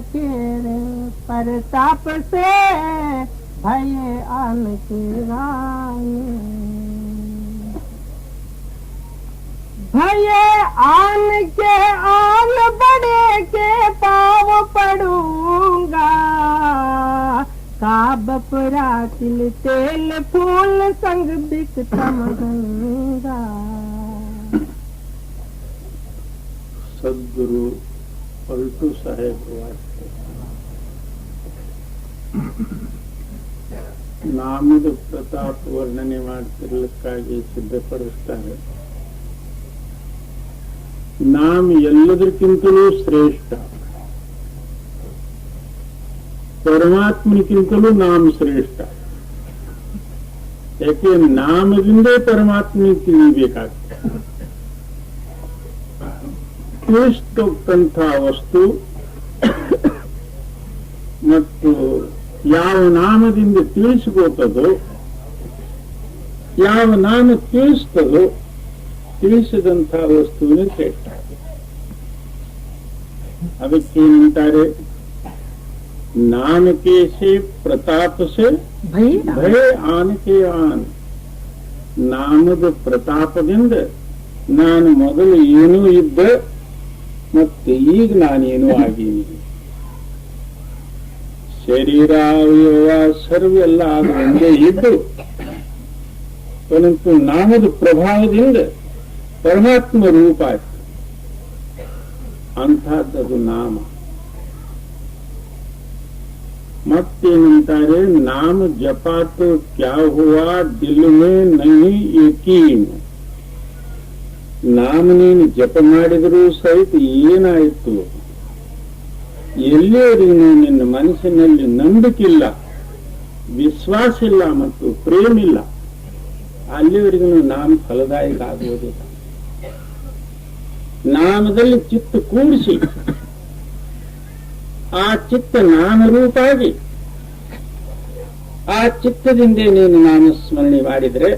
के प्रताप से भय आन के रानी, भय आन के आन बड़े के पाव पड़ूंगा, काबपुरा तिल तेल फूल संग बिकतम गंगा। ಸದ್ಗುರು ಪಲ್ಟು ಸಾಹೇಬ್ ನಾಮದ ಪ್ರತಾಪ ವರ್ಣನೆ ಮಾಡ್ತಿರ್ಲಿಕ್ಕಾಗಿ ಸಿದ್ಧಪಡಿಸ್ತಾರೆ. ನಾಮ ಎಲ್ಲದಕ್ಕಿಂತಲೂ ಶ್ರೇಷ್ಠ, ಪರಮಾತ್ಮನಿಗಿಂತಲೂ ನಾಮ ಶ್ರೇಷ್ಠ. ಯಾಕೆ ನಾಮದಿಂದೇ ಪರಮಾತ್ಮನಿಗೆ ತಿಳಿಬೇಕಾಗ್ತದೆ. ತಿಳಿಸ್ತಕ್ಕಂಥ ವಸ್ತು ಮತ್ತು ಯಾವ ನಾಮದಿಂದ ತಿಳಿಸ್ಕೋತದೋ, ಯಾವ ನಾಮ ತಿಳಿಸ್ತದೋ, ತಿಳಿಸಿದಂಥ ವಸ್ತುವಿನ ಶ್ರೇಷ್ಠ. ಅದಕ್ಕೇನಂತಾರೆ, ನಾಮಕೆ ಸೆ ಪ್ರತಾಪ ಸೆ ಭಯ ಆನಕೆ ಆನ್. ನಾಮದ ಪ್ರತಾಪದಿಂದ ನಾನು ಮೊದಲು ಏನೂ ಇದ್ದ ಮತ್ತೆ ಈಗ ನಾನೇನೂ ಆಗೀನಿ. ಶರೀರ ಅವಯವ ಸರ್ವೆಲ್ಲ ಆಗ ಒಂದೇ ಇದ್ದು, ಪರಂತು ನಾಮದ ಪ್ರಭಾವದಿಂದ ಪರಮಾತ್ಮ ರೂಪ ಆಯ್ತು. ಅಂಥದ್ದು ನಾಮ. ಮತ್ತೇನಂತಾರೆ, ನಾಮ ಜಪಾತ ಕ್ಯಾ ಹುವಾ ದಿಲ್ ಮೇ ನಹಿ ಯಕೀನ್. ನಾಮ ನೀನು ಜಪ ಮಾಡಿದರೂ ಸಹಿತ ಏನಾಯಿತು, ಎಲ್ಲಿಯವರೆಗೂ ನಿನ್ನ ಮನಸ್ಸಿನಲ್ಲಿ ನಂಬಿಕಿಲ್ಲ, ವಿಶ್ವಾಸ ಇಲ್ಲ ಮತ್ತು ಪ್ರೇಮ ಇಲ್ಲ, ಅಲ್ಲಿವರೆಗೂ ನಾಮ ಫಲದಾಯಕ ಆಗುವುದಿಲ್ಲ. ನಾಮದಲ್ಲಿ ಚಿತ್ತ ಕೂಡಿಸಿ ಆ ಚಿತ್ತ ನಾಮರೂಪಾಗಿ ಆ ಚಿತ್ತದಿಂದ ನೀನು ನಾಮಸ್ಮರಣೆ ಮಾಡಿದರೆ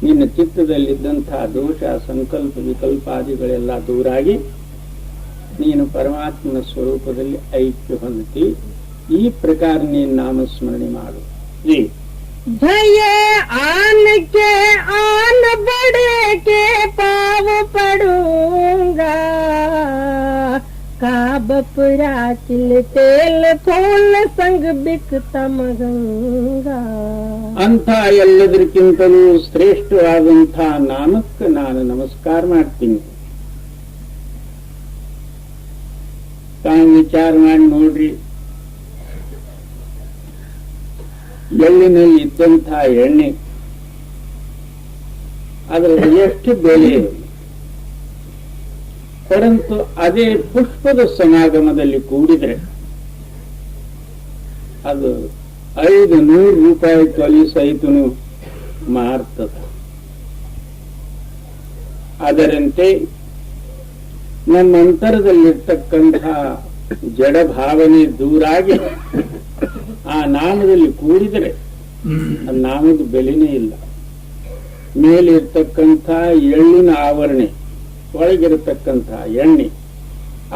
ನಿನ್ನ ಚಿತ್ತದಲ್ಲಿದ್ದಂತಹ ದೋಷ, ಸಂಕಲ್ಪ, ವಿಕಲ್ಪಾದಿಗಳೆಲ್ಲ ದೂರಾಗಿ ನೀನು ಪರಮಾತ್ಮನ ಸ್ವರೂಪದಲ್ಲಿ ಐಕ್ಯ ಹೊಂದಿ. ಈ ಪ್ರಕಾರ ನೀನು ನಾಮಸ್ಮರಣೆ ಮಾಡು. भय आन के आन बड़े के पाव पड़ूंगा, काबपुरा तिल तेल फूल संग बिकतम गंगा. ಅಂಥ ಎಲ್ಲದಕ್ಕಿಂತಲೂ ಶ್ರೇಷ್ಠವಾದಂಥ ನಾಮಕ್ಕೆ ನಾನು ನಮಸ್ಕಾರ ಮಾಡ್ತೀನಿ. ತಾವು ವಿಚಾರ ಮಾಡಿ ನೋಡ್ರಿ, ಎಳ್ಳಿನಲ್ಲಿ ಇದ್ದಂಥ ಎಣ್ಣೆ ಅದರಲ್ಲಿ ಎಷ್ಟು ಬೆಲೆ, ಪರಂತು ಅದೇ ಪುಷ್ಪದ ಸಮಾಗಮದಲ್ಲಿ ಕೂಡಿದ್ರೆ ಅದು 500 ರೂಪಾಯಿ ತೊಲಿ ಸಹಿತನು ಮಾರ್ತದ. ಅದರಂತೆ ನಮ್ಮ ಅಂತರದಲ್ಲಿರ್ತಕ್ಕಂಥ ಜಡ ಭಾವನೆ ದೂರಾಗಿ ಆ ನಾಮದಲ್ಲಿ ಕೂಡಿದರೆ ಆ ನಾಮದ ಬೆಲೆನೇ ಇಲ್ಲ. ಮೇಲಿರ್ತಕ್ಕಂಥ ಎಳ್ಳಿನ ಆವರಣೆ, ಒಳಗಿರತಕ್ಕಂಥ ಎಣ್ಣೆ,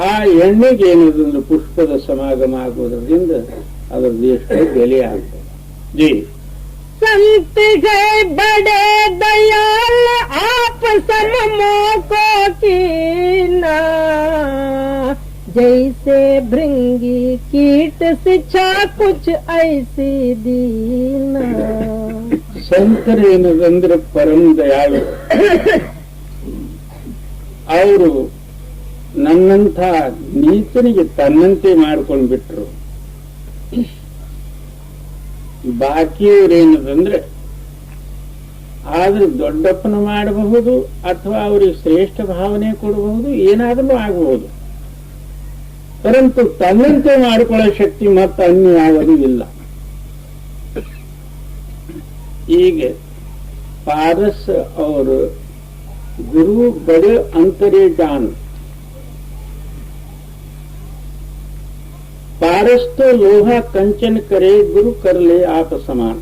ಆ ಎಣ್ಣೆಗೆ ಏನದೊಂದು ಪುಷ್ಪದ ಸಮಾಗಮ ಆಗುವುದರಿಂದ ಅದರದ್ದು ಎಷ್ಟು ಬೆಲೆ ಆಗ್ತದೆ. ಜಿ संत गए बड़े दयाल आप सममों को कीना, जैसे भृंगी कीट शिक्षा कुछ ऐसी दीना. ಸಂತರೇನದಂದ್ರೆ ಪರಂ ದಯಾಳು. ಅವರು ನನ್ನಂಥ ನೀಚನಿಗೆ ತನ್ನಂತೆ ಮಾಡ್ಕೊಂಡ್ಬಿಟ್ರು. ಬಾಕಿಯವರೇನದಂದ್ರೆ ಆದ್ರೆ ದೊಡ್ಡಪ್ಪನ ಮಾಡಬಹುದು ಅಥವಾ ಅವರಿಗೆ ಶ್ರೇಷ್ಠ ಭಾವನೆ ಕೊಡಬಹುದು, ಏನಾದರೂ ಆಗಬಹುದು. ಪರಂತು ತನ್ನಂತೆ ಮಾಡಿಕೊಳ್ಳೋ ಶಕ್ತಿ ಮತ್ತು ಅನ್ಯ ಯಾವುದೂ ಇಲ್ಲ. ಈಗ ಪಾರಸ್ ಅವರು ಗುರು ಬಡೆ ಅಂತರೇ ಜಾನ್, पारस तो लोहा कंचन करे गुरु कर ले आप समान.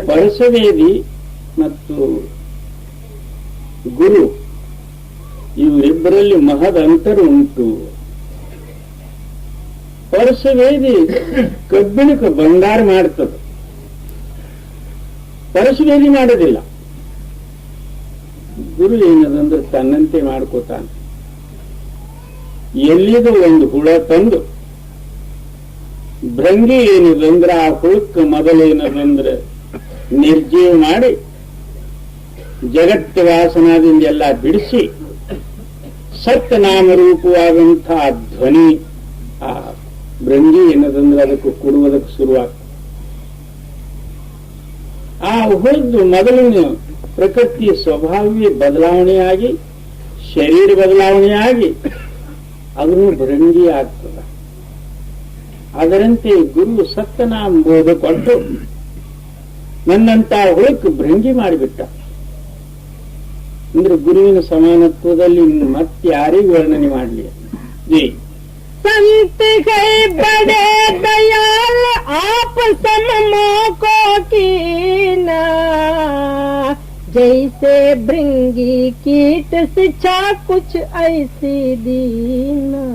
ಪರಸವೇದಿ ಮತ್ತು ಗುರು ಇವರಿಬ್ಬರಲ್ಲಿ ಮಹದ ಅಂತರ ಉಂಟು. ಪರಶುವೇದಿ ಕಬ್ಬಿಣಕ್ಕೆ ಬಂಗಾರ ಮಾಡ್ತದ, ಪರಶುವೇದಿ ಮಾಡೋದಿಲ್ಲ. ಗುರು ಏನದಂದ್ರೆ ತನ್ನಂತೆ ಮಾಡ್ಕೋತಾನೆ. ಎಲ್ಲಿದು ಒಂದು ಹುಳ ತಂದು ಭೃಂಗಿ ಏನಿದಂದ್ರೆ ಆ ಹುಳಕ್ಕೆ ಮೊದಲೇನದಂದ್ರೆ ನಿರ್ಜೀವ ಮಾಡಿ ಜಗತ್ತು ವಾಸನಾದಿಂದ ಎಲ್ಲ ಬಿಡಿಸಿ ಸತ್ಯನಾಮರೂಪವಾದಂತಹ ಧ್ವನಿ ಆ ಭೃಂಗಿ ಏನದಂದ್ರೆ ಅದಕ್ಕೆ ಕೊಡುವುದಕ್ಕೆ ಶುರುವಾಗ್ತದೆ. ಆ ಹುಳದ್ದು ಮೊದಲಿನ ಪ್ರಕೃತಿ ಸ್ವಭಾವವೇ ಬದಲಾವಣೆಯಾಗಿ ಶರೀರ ಬದಲಾವಣೆಯಾಗಿ ಅದನ್ನು ಭೃಂಗಿ ಆಗ್ತದ. ಅದರಂತೆ ಗುರು ಸತ್ಯನಾಮ ಬೋಧ ಕೊಟ್ಟು ನನ್ನಂತ ಹುಳಕ್ಕೆ ಭೃಂಗಿ ಮಾಡಿಬಿಟ್ಟ. ಅಂದ್ರೆ ಗುರುವಿನ ಸಮಾನತ್ವದಲ್ಲಿ ಮತ್ತೆ ಯಾರಿಗೂ ವರ್ಣನೆ ಮಾಡಲಿ. संत गए बड़े दयाल आप सममो को कीना, जैसे भृंगी कीट शिक्षा कुछ ऐसी दीना,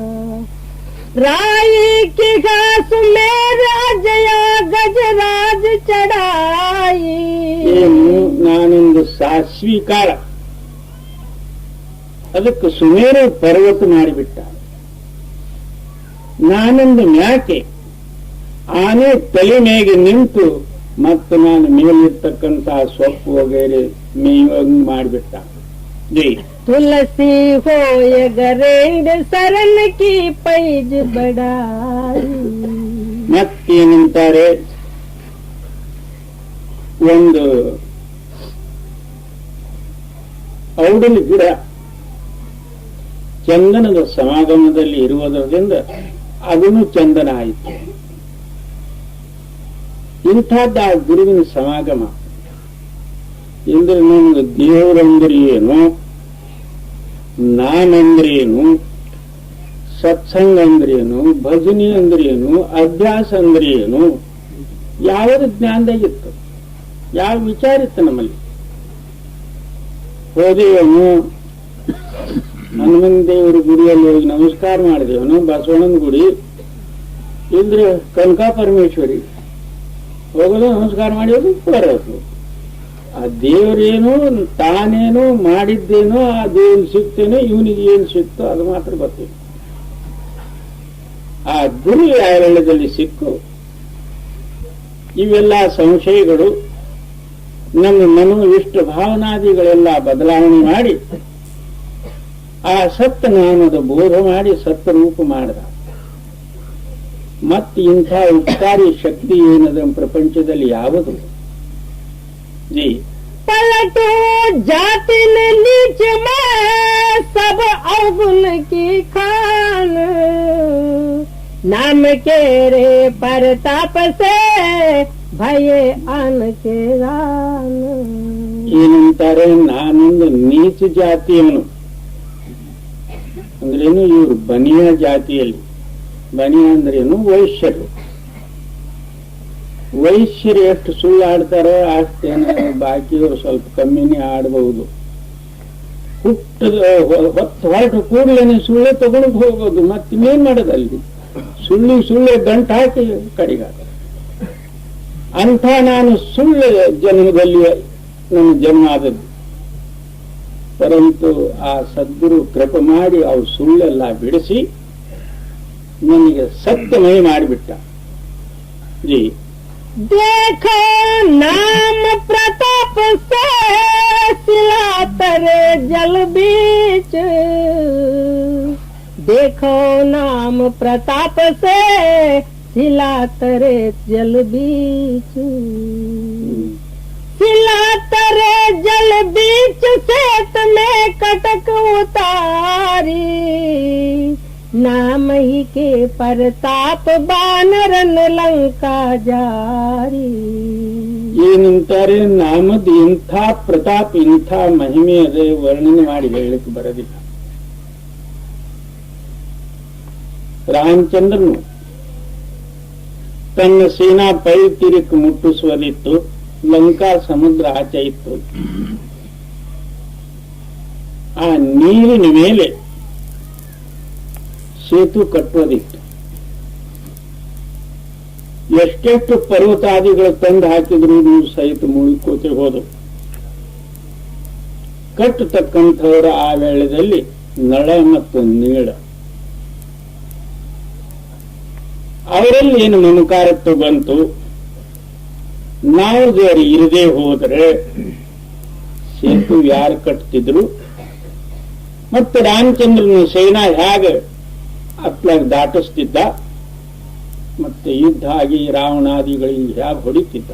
राई की घास मेरा जया गजराज चढ़ाई. ನಾನೊಂದು ಸಾಸ್ವಿ ಕಾಳ ಅದಕ್ಕೆ ಸುಮೇರು ಪರ್ವತ ಮಾಡಿಬಿಟ್ಟ. ನಾನೊಂದು ಮ್ಯಾಕೆ ಆನೆ ತಲೆ ಮೇಲೆ ನಿಂತು ಮತ್ತು ನಾನು ಮೇಲಿರ್ತಕ್ಕಂತಹ ಸೊಪ್ಪು ವಗೈರೆ ಮೇಯಂಗ್ ಮಾಡಿಬಿಟ್ಟ. ತುಳಸಿ ಹೋಯ ಗರೇಂದ್ರ ಸರನ್ ಕಿ ಪೈಜ್ ಬಡಾಯಿ. ಮತ್ತೇನಂತಾರೆ, ಒಂದು ಔಡಲ ಗಿಡ ಚಂದನದ ಸಮಾಗಮದಲ್ಲಿ ಇರುವುದರಿಂದ ಅದನ್ನು ಚಂದನ ಆಯಿತು. ಇಂಥದ್ದ ಆ ಗುರುವಿನ ಸಮಾಗಮ ಎಂದ್ರೆ ನಮ್ಗೆ ದೇವರಂದ್ರೆ ಏನು, ನಾನಂದ್ರೇನು, ಸತ್ಸಂಗ ಅಂದ್ರೇನು, ಭಜನೆ ಅಂದ್ರೇನು, ಅಭ್ಯಾಸ ಅಂದ್ರೆ ಏನು, ಯಾವುದು ಜ್ಞಾನದಾಗಿತ್ತು, ಯಾವ ವಿಚಾರ ಇತ್ತು ನಮ್ಮಲ್ಲಿ. ಹೋದೇವನು ಹನುಮಂತ ದೇವರ ಗುಡಿಯಲ್ಲಿ ಹೋಗಿ ನಮಸ್ಕಾರ ಮಾಡಿದೇವನು, ಬಸವಣ್ಣನ ಗುಡಿ ಇದ್ರೆ ಕನಕಾ ಪರಮೇಶ್ವರಿ ಹೋಗೋದು ನಮಸ್ಕಾರ ಮಾಡಿದ್ರು ಬರೋದು. ಆ ದೇವರೇನೋ ತಾನೇನೋ ಮಾಡಿದ್ದೇನೋ ಆ ದೇವ್ರಿಗೆ ಸಿಗ್ತೇನೋ ಇವನಿಗೆ ಏನ್ ಸಿಕ್ತೋ ಅದು ಮಾತ್ರ ಗೊತ್ತಿಲ್ಲ. ಆ ಗುರು ಆಯರಳ್ಯದಲ್ಲಿ ಸಿಕ್ಕು ಇವೆಲ್ಲ ಸಂಶಯಗಳು ನಮ್ಮ ಮನೋ ಇಷ್ಟ ಭಾವನಾದಿಗಳೆಲ್ಲ ಬದಲಾವಣೆ ಮಾಡಿ ಆ ಸತ್ಯ ನಾಮದ ಬೋಧ ಮಾಡಿ ಸತ್ಯ ರೂಪ ಮಾಡಿದ. ಮತ್ತೆ ಇಂಥ ಉಪಕಾರಿ ಶಕ್ತಿ ಏನದ ಪ್ರಪಂಚದಲ್ಲಿ ಯಾವುದು? पलटो जाति ने नीच में सब अवगुण की खान, नाम के रे परताप से भय आन के रान. ಏನಂತಾರೆ, ನಾನೊಂದು ನೀಚ ಜಾತಿಯವನು ಅಂದ್ರೇನು, ಇವರು ಬನಿಯ ಜಾತಿಯಲ್ಲಿ. ಬನಿಯ ಅಂದ್ರೇನು, ವೈಶ್ಯರು. ವೈಶ್ಯರು ಎಷ್ಟು ಸುಳ್ಳು ಆಡ್ತಾರೋ ಅಷ್ಟೇನ ಬಾಕಿಯವರು ಸ್ವಲ್ಪ ಕಮ್ಮಿನೇ ಆಡಬಹುದು. ಹೊರಟು ಕೂಡಲೇ ಸುಳ್ಳೆ ತಗೊಂಡು ಹೋಗೋದು, ಮತ್ತಿನ್ನೇನ್ ಮಾಡೋದಲ್ಲಿ ಸುಳ್ಳೆ ಗಂಟು ಹಾಕಿ ಕಡಿಗಾದ. ಅಂಥ ನಾನು ಸುಳ್ಳು ಜನ್ಮದಲ್ಲಿ ನನ್ನ ಜನ್ಮ ಆದದ್ದು. ಪರಂತು ಆ ಸದ್ಗುರು ಕೃಪೆ ಮಾಡಿ ಅವ್ರು ಸುಳ್ಳೆಲ್ಲ ಬಿಡಿಸಿ ನನಗೆ ಸತ್ಯಮಯ ಮಾಡಿಬಿಟ್ಟ. देखो नाम प्रताप से सिला तरे जल बीच, देखो नाम प्रताप से सिला तरे जल बीच, सिला तरे जल बीच से तुम्हें कटक उतारी, नाम ही के परताप बानरन लंका जारी. ಏನಂತಾರೆ, ನಾಮದ ಇಂಥ ಪ್ರತಾಪ ಇಂಥ ಮಹಿಮೆ ಅದೇ ವರ್ಣನೆ ಮಾಡಿ ಹೇಳಲಿಕ್ಕೆ ಬರೋದಿಲ್ಲ. ರಾಮಚಂದ್ರನು ತನ್ನ ಸೇನಾ ಪೈತಿರಿಕ್ ಮುಟ್ಟಿಸುವುದಿತ್ತು. ಲಂಕಾ ಸಮುದ್ರ ಆಚೆ ಇತ್ತು. ಆ ನೀರಿನ ಮೇಲೆ ಸೇತು ಕಟ್ಟುವುದಿತ್ತು. ಎಷ್ಟೆಷ್ಟು ಪರ್ವತಾದಿಗಳು ತಂದು ಹಾಕಿದ್ರು ನೀವು ಸಹಿತ ಮುಳುಕೋತೆ ಹೋದು. ಕಟ್ಟತಕ್ಕಂಥವರ ಆ ವೇಳೆಯಲ್ಲಿ ನಳ ಮತ್ತು ನೀಳ ಅವರಲ್ಲಿ ಏನು ಮಮಕಾರತ್ವ ಬಂತು. ನಾವು ದೇವರು ಇರದೇ ಹೋದರೆ ಸೇತು ಯಾರು ಕಟ್ತಿದ್ರು, ಮತ್ತೆ ರಾಮಚಂದ್ರನ ಸೇನಾ ಹೇಗೆ ಅತ್ಲಾಗ ದಾಟಿಸ್ತಿದ್ದ, ಮತ್ತೆ ಯುದ್ಧ ಆಗಿ ರಾವಣಾದಿಗಳಿಗೆ ಹೇಗೆ ಹೊಡಿತಿದ್ದ,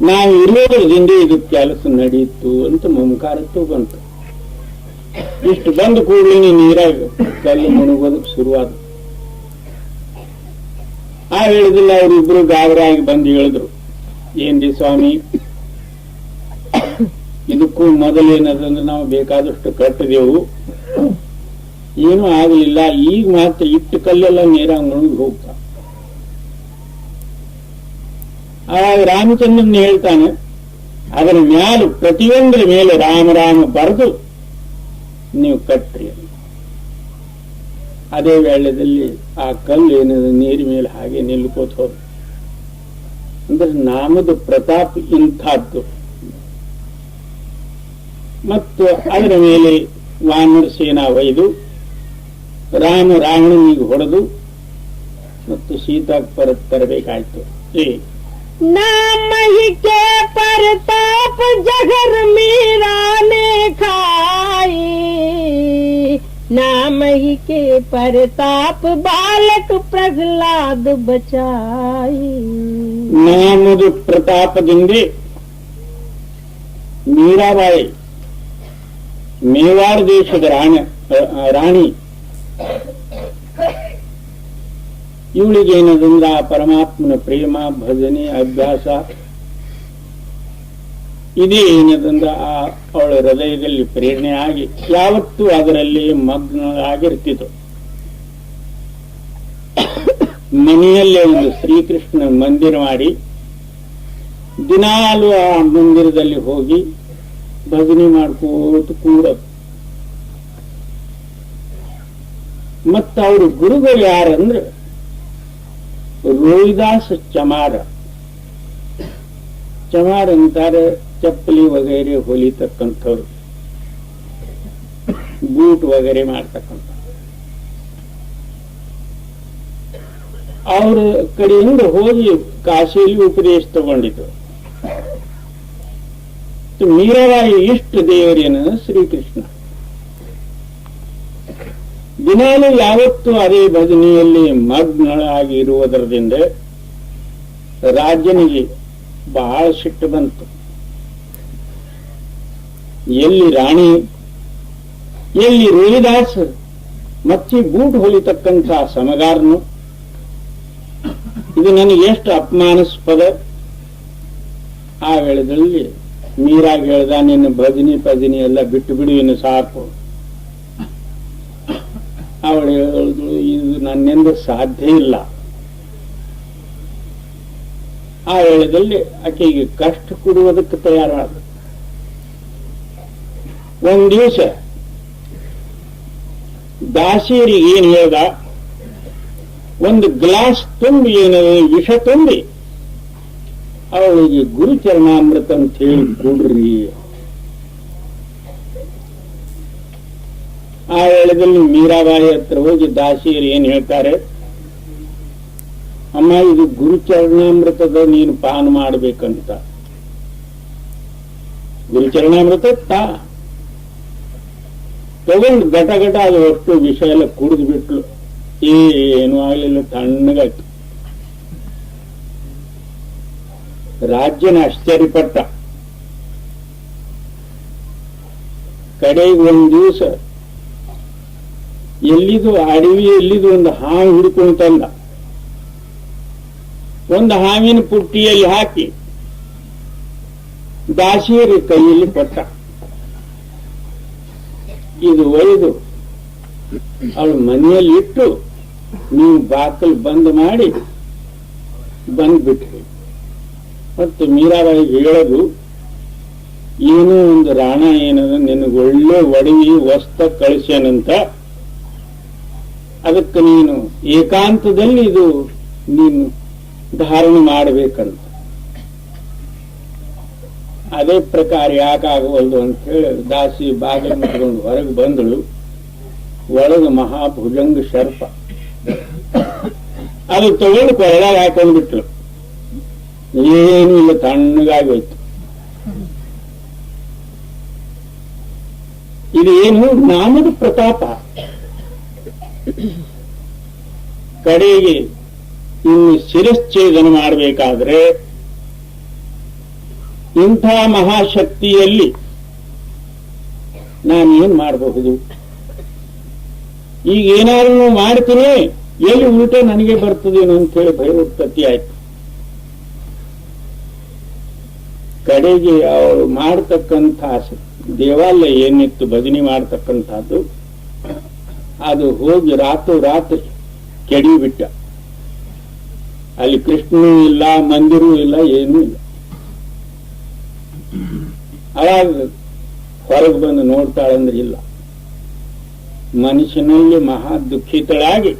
ನಾವು ಇರೋದ್ರಿಂದ ಇದು ಕೆಲಸ ನಡೆಯಿತು ಅಂತ ಮಮಕಾರತ್ವ ಬಂತು. ಇಷ್ಟು ಬಂದ ಕೂಡಲೇ ನೀರಾಗ ಕಲ್ಲು ಮುಳುಗೋದಕ್ಕೆ ಶುರುವಾದ. ಆ ಹೇಳಿದಿಲ್ಲ, ಅವರಿಬ್ರು ಗಾಬರಾಗಿ ಬಂದು ಹೇಳಿದ್ರು, ಏನ್ರಿ ಸ್ವಾಮಿ, ಇದಕ್ಕೂ ಮೊದಲೇನದಂದ್ರೆ ನಾವು ಬೇಕಾದಷ್ಟು ಕಟ್ಟಿದೆವು, ಏನೂ ಆಗಲಿಲ್ಲ, ಈಗ ಮಾತ್ರ ಇಟ್ಟು ಕಲ್ಲೆಲ್ಲ ನೀರಾಗ ಮುಳುಗಿ ಹೋಗ್ತಾ. ಆಗ ರಾಮಚಂದ್ರನ್ ಹೇಳ್ತಾನೆ, ಅದರ ಮ್ಯಾಲು ಪ್ರತಿಯೊಂದರ ಮೇಲೆ ರಾಮ ರಾಮ ಬರೆದು ನೀವು ಕಟ್ಟ್ರಿ. ಅದೇ ವೇಳೆಯಲ್ಲಿ ಆ ಕಲ್ಲು ಏನಿದೆ ನೀರಿನ ಮೇಲೆ ಹಾಗೆ ನಿಲ್ಕೋತ ಹೋದ. ಅಂದ್ರೆ ನಾಮದ ಪ್ರತಾಪ ಇಂಥದ್ದು. ಮತ್ತು ಅದರ ಮೇಲೆ ವಾನರ ಸೇನಾ ಒಯ್ದು ರಾಮ ರಾವಣನಿಗೆ ಹೊಡೆದು ಮತ್ತು ಸೀತಾಕ್ ಪರತ್ ತರಬೇಕಾಯ್ತು. नाम ही के प्रताप जगर मीरा ने खाई, नाम ही के प्रताप बालक प्रहलाद बचाई. ನಾಮದ ಪ್ರತಾಪದಿಂದ ಮೀರಾಬಾಯಿ ಮೇವಾಡ ದೇಶದ ರಾಣಿ ಇವಳಿಗೇನದಂದ್ರೆ ಆ ಪರಮಾತ್ಮನ ಪ್ರೇಮ ಭಜನೆ ಅಭ್ಯಾಸ ಇದೇ ಏನದಂದ್ರೆ ಅವಳ ಹೃದಯದಲ್ಲಿ ಪ್ರೇರಣೆ ಆಗಿ ಯಾವತ್ತೂ ಅದರಲ್ಲಿ ಮಗ್ನರಾಗಿರ್ತಿತ್ತು. ಮನೆಯಲ್ಲೇ ಒಂದು ಶ್ರೀಕೃಷ್ಣ ಮಂದಿರ ಮಾಡಿ ದಿನಾಲು ಆ ಮಂದಿರದಲ್ಲಿ ಹೋಗಿ ಭಜನೆ ಮಾಡ್ಕೋತ ಕೂಡೋದು. ಮತ್ತ ಅವರು ಗುರುಗಳು ಯಾರಂದ್ರೆ ರೋಹಿದಾಸ್ ಚಮಾರ. ಚಮಾರ್ ಅಂತಾರೆ ಚಪ್ಪಲಿ ವಗೈರೆ ಹೊಲಿತಕ್ಕಂಥವ್ರು, ಬೂಟ್ ವಗೈರೆ ಮಾಡ್ತಕ್ಕಂಥ. ಅವ್ರ ಕಡೆಯಿಂದ ಹೋಗಿ ಕಾಶಿಯಲ್ಲಿ ಉಪದೇಶ ತಗೊಂಡಿದ್ರು. ಮೀರಾಬಾಯಿ ಇಷ್ಟ ದೇವರೇನ ಶ್ರೀಕೃಷ್ಣ. ದಿನಾಲು ಯಾವತ್ತೂ ಅದೇ ಭಜನೆಯಲ್ಲಿ ಮಗ್ನಳಾಗಿ ಇರುವುದರಿಂದ ರಾಜನಿಗೆ ಬಹಳ ಸಿಟ್ಟು ಬಂತು. ಎಲ್ಲಿ ರಾಣಿ, ಎಲ್ಲಿ ರೋಹಿದಾಸ್ ಮಚ್ಚಿ ಬೂಟ್ ಹೊಲಿತಕ್ಕಂಥ ಸಮಗಾರನು, ಇದು ನನಗೆ ಎಷ್ಟು ಅಪಮಾನಾಸ್ಪದ. ಆ ವೇಳೆದಲ್ಲಿ ಮೀರಾಗಿ ಹೇಳ್ದ, ನಿನ್ನ ಭಜನೆ ಎಲ್ಲ ಬಿಟ್ಟು ಬಿಡು, ಇನ್ನು ಸಾಕು. ಅವಳು ಹೇಳಿದ್ರು, ಇದು ನನ್ನಿಂದ ಸಾಧ್ಯ ಇಲ್ಲ. ಆ ವೇಳೆಯಲ್ಲಿ ಆಕೆಗೆ ಕಷ್ಟ ಕೊಡುವುದಕ್ಕೆ ತಯಾರಾದ. ಒಂದ್ ದಿವಸ ದಾಸಿಯರಿಗೆ ಏನ್ ಹೇಳ್ದ, ಒಂದು ಗ್ಲಾಸ್ ತುಂಬಿ ಏನದು ವಿಷ ತುಂಬಿ ಅವಳಿಗೆ ಗುರುಚರಣಾಮೃತ ಅಂತ ಹೇಳಿ ಕೊಡ್ರಿ. ಆ ವೇಳೆದಲ್ಲಿ ಮೀರಾಬಾಯಿ ಹತ್ರ ಹೋಗಿ ದಾಸಿಯರು ಏನ್ ಹೇಳ್ತಾರೆ, ಅಮ್ಮ ಇದು ಗುರುಚರಣಾಮೃತದ ನೀನು ಪಾನ ಮಾಡ್ಬೇಕಂತ. ಗುರುಚರಣಾಮೃತ ತಗೊಂಡು ಘಟ ಅದು ಅಷ್ಟು ವಿಷ ಎಲ್ಲ ಕುಡಿದು ಬಿಟ್ಲು. ಏನು ಆಗ್ಲಿಲ್ಲ, ತಣ್ಣಗಾಯ್ತು. ರಾಜ್ಯನ ಆಶ್ಚರ್ಯಪಟ್ಟ. ಕಡೆಗೆ ಒಂದ್ ದಿವಸ ಎಲ್ಲಿದು ಅಡವಿ, ಎಲ್ಲಿದು ಒಂದು ಹಾವು ಹಿಡ್ಕೊಂಡು ತಂದ. ಒಂದು ಹಾವಿನ ಪುಟ್ಟಿಯಲ್ಲಿ ಹಾಕಿ ದಾಸಿಯರ ಕೈಯಲ್ಲಿ ಕೊಟ್ಟ. ಇದು ಒಯ್ದು ಅವಳ ಮನೆಯಲ್ಲಿ ಇಟ್ಟು ನೀವು ಬಾಕಲ್ ಬಂದ್ ಮಾಡಿ ಬಂದ್ಬಿಟ್ರಿ. ಮತ್ತು ಮೀರಾಬಾಯಿಗೆ ಹೇಳೋದು, ಏನೋ ಒಂದು ರಾಣ ಏನದ ನಿನಗೆ ಒಳ್ಳೆ ಒಡವಿ ವಸ್ತ ಕಳಿಸ್ಯಾನಂತ, ಅದಕ್ಕೆ ನೀನು ಏಕಾಂತದಲ್ಲಿ ಇದು ನೀನು ಧಾರಣೆ ಮಾಡಬೇಕಂತ. ಅದೇ ಪ್ರಕಾರ ಯಾಕಾಗವಲ್ದು ಅಂತ ಹೇಳಿ ದಾಸಿ ಬಾಗಿಲು ಮುಟ್ಕೊಂಡು ಹೊರಗೆ ಬಂದಳು. ಒಳಗೆ ಮಹಾಭುಜಂಗ ಸರ್ಪ ಅದು ತಗೊಂಡು ಕೊರಳಾಗಿ ಹಾಕೊಂಡು ಬಿಟ್ಲು. ಏನೂ ಇಲ್ಲ, ತಣ್ಣಗಾಗಿ ಹೋಯ್ತು. ಇದೇನು ನಾಮದ ಪ್ರತಾಪ. ಕಡೆಗೆ ಇನ್ನು ಶಿರಶ್ಛೇದನ ಮಾಡಬೇಕಾದ್ರೆ ಇಂಥ ಮಹಾಶಕ್ತಿಯಲ್ಲಿ ನಾನೇನ್ ಮಾಡಬಹುದು? ಈಗ ಏನಾದ್ರು ಮಾಡ್ತೀನಿ, ಎಲ್ಲಿ ಉಲ್ಟ ನನಗೆ ಬರ್ತದೇನೋ ಅಂತ ಹೇಳಿ ಭಯ ಉತ್ಪತ್ತಿ ಆಯ್ತು. ಕಡೆಗೆ ಅವರು ಮಾಡತಕ್ಕಂಥ ದೇವಾಲಯ ಏನಿತ್ತು ಭಜನೆ ಮಾಡತಕ್ಕಂಥದ್ದು, ಅದು ಹೋಗಿ ರಾತ್ರಿ ಕೆಡಿಬಿಟ್ಟ. ಅಲ್ಲಿ ಕೃಷ್ಣನೂ ಇಲ್ಲ, ಮಂದಿರೂ ಇಲ್ಲ, ಏನೂ ಇಲ್ಲ. ಅವಾಗ ಹೊರಗೆ ಬಂದು ನೋಡ್ತಾಳಂದ್ರೆ ಇಲ್ಲ. ಮನುಷ್ಯನಲ್ಲಿ ಮಹಾ ದುಃಖಿತಳಾಗಿ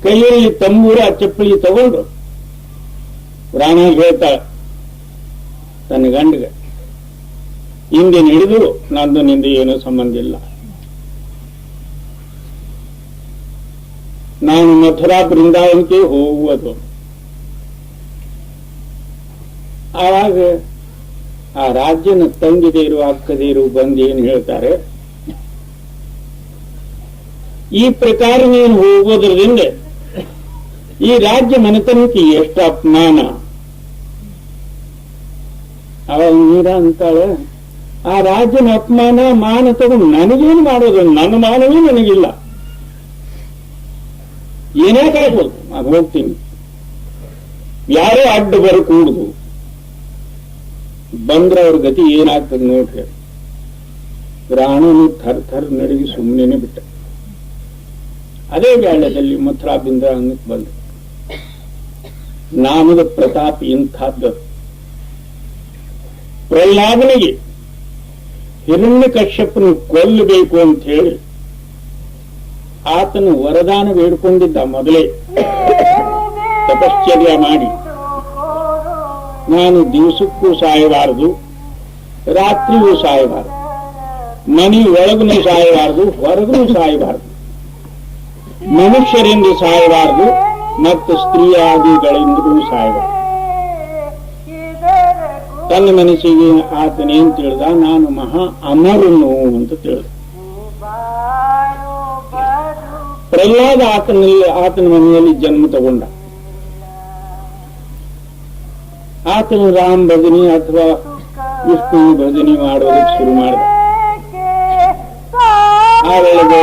ಕೈಯಲ್ಲಿ ತಂಬೂರ ಚಪ್ಪಲಿ ತಗೊಂಡು ಪ್ರಾಣ ಹೇಳ್ತಾಳ ತನ್ನ ಗಂಡಿಗೆ, ಹಿಂದೆ ಹಿಡಿದು ನಂದು ನಿಂದ ಏನೂ ಸಂಬಂಧ ಇಲ್ಲ, ನಾನು ಮಥುರಾ ಬೃಂದಾವನಕ್ಕೆ ಹೋಗುವುದು. ಆವಾಗ ಆ ರಾಜ್ಯನ ತಂಗಿದೇರು ಅಕ್ಕದೇರು ಬಂದು ಏನು ಹೇಳ್ತಾರೆ, ಈ ಪ್ರಕಾರ ನೀನು ಹೋಗೋದ್ರಿಂದ ಈ ರಾಜ್ಯ ಮನೆತನಕ್ಕೆ ಎಷ್ಟು ಅಪಮಾನ. ಅವಾಗ ನೀರ ಅಂತಾಳೆ, ಆ ರಾಜ್ಯನ ಅಪಮಾನ ಮಾನ ತಗೊಂಡು ನನಗೇನು ಮಾಡೋದು? ನನ್ನ ಮಾನವೇ ನನಗಿಲ್ಲ, ಏನೇ ಕಾಯ್ಬೋದು, ಅದು ಹೋಗ್ತೀನಿ. ಯಾರೇ ಅಡ್ಡ ಬರಕೂಡುದು, ಬಂದ್ರೆ ಅವ್ರ ಗತಿ ಏನಾಗ್ತದೆ ನೋಡ್ರಿ. ಪ್ರಾಣನು ಥರ್ ನಡುಗಿ ಸುಮ್ಮನೆ ಬಿಟ್ಟ. ಅದೇ ವೇಳದಲ್ಲಿ ಮಥುರಾ ಬೃಂದಾವನಕ್ಕೆ ಬಂದು ನಾಮದ ಪ್ರತಾಪ ಇಂಥದ್ದು. ಪ್ರಹ್ಲಾದನಿಗೆ ಹಿರಣ್ಯಕಶ್ಯಪನು ಕೊಲ್ಲಬೇಕು ಅಂತ ಹೇಳಿ ಆತನು ವರದಾನ ಬೇಡಿಕೊಂಡಿದ್ದ. ಮೊದಲೇ ತಪಶ್ಚರ್ಯ ಮಾಡಿ, ನಾನು ದಿವಸಕ್ಕೂ ಸಾಯಬಾರದು, ರಾತ್ರಿಯೂ ಸಾಯಬಾರದು, ಮನೆ ಒಳಗೂ ಸಾಯಬಾರದು, ಹೊರಗೂ ಸಾಯಬಾರದು, ಮನುಷ್ಯರಿಂದ ಸಾಯಬಾರದು, ಮತ್ತು ಸ್ತ್ರೀಯಾದಿಗಳಿಂದಲೂ ಸಾಯಬಾರದು. ತನ್ನ ಮನಸ್ಸಿಗೆ ಆತನೇನ್ ತಿಳಿದ, ನಾನು ಮಹಾ ಅಮರನು ಅಂತ ತಿಳಿದ. ಪ್ರಹ್ಲಾದ ಆತನ ಮನೆಯಲ್ಲಿ ಜನ್ಮ ತಗೊಂಡ. ಆತನು ರಾಮ್ ಭಜನೆ ಅಥವಾ ವಿಷ್ಣು ಭಜನೆ ಮಾಡೋದಕ್ಕೆ ಶುರು ಮಾಡಿದ. ಆ ವೇಳೆಗೆ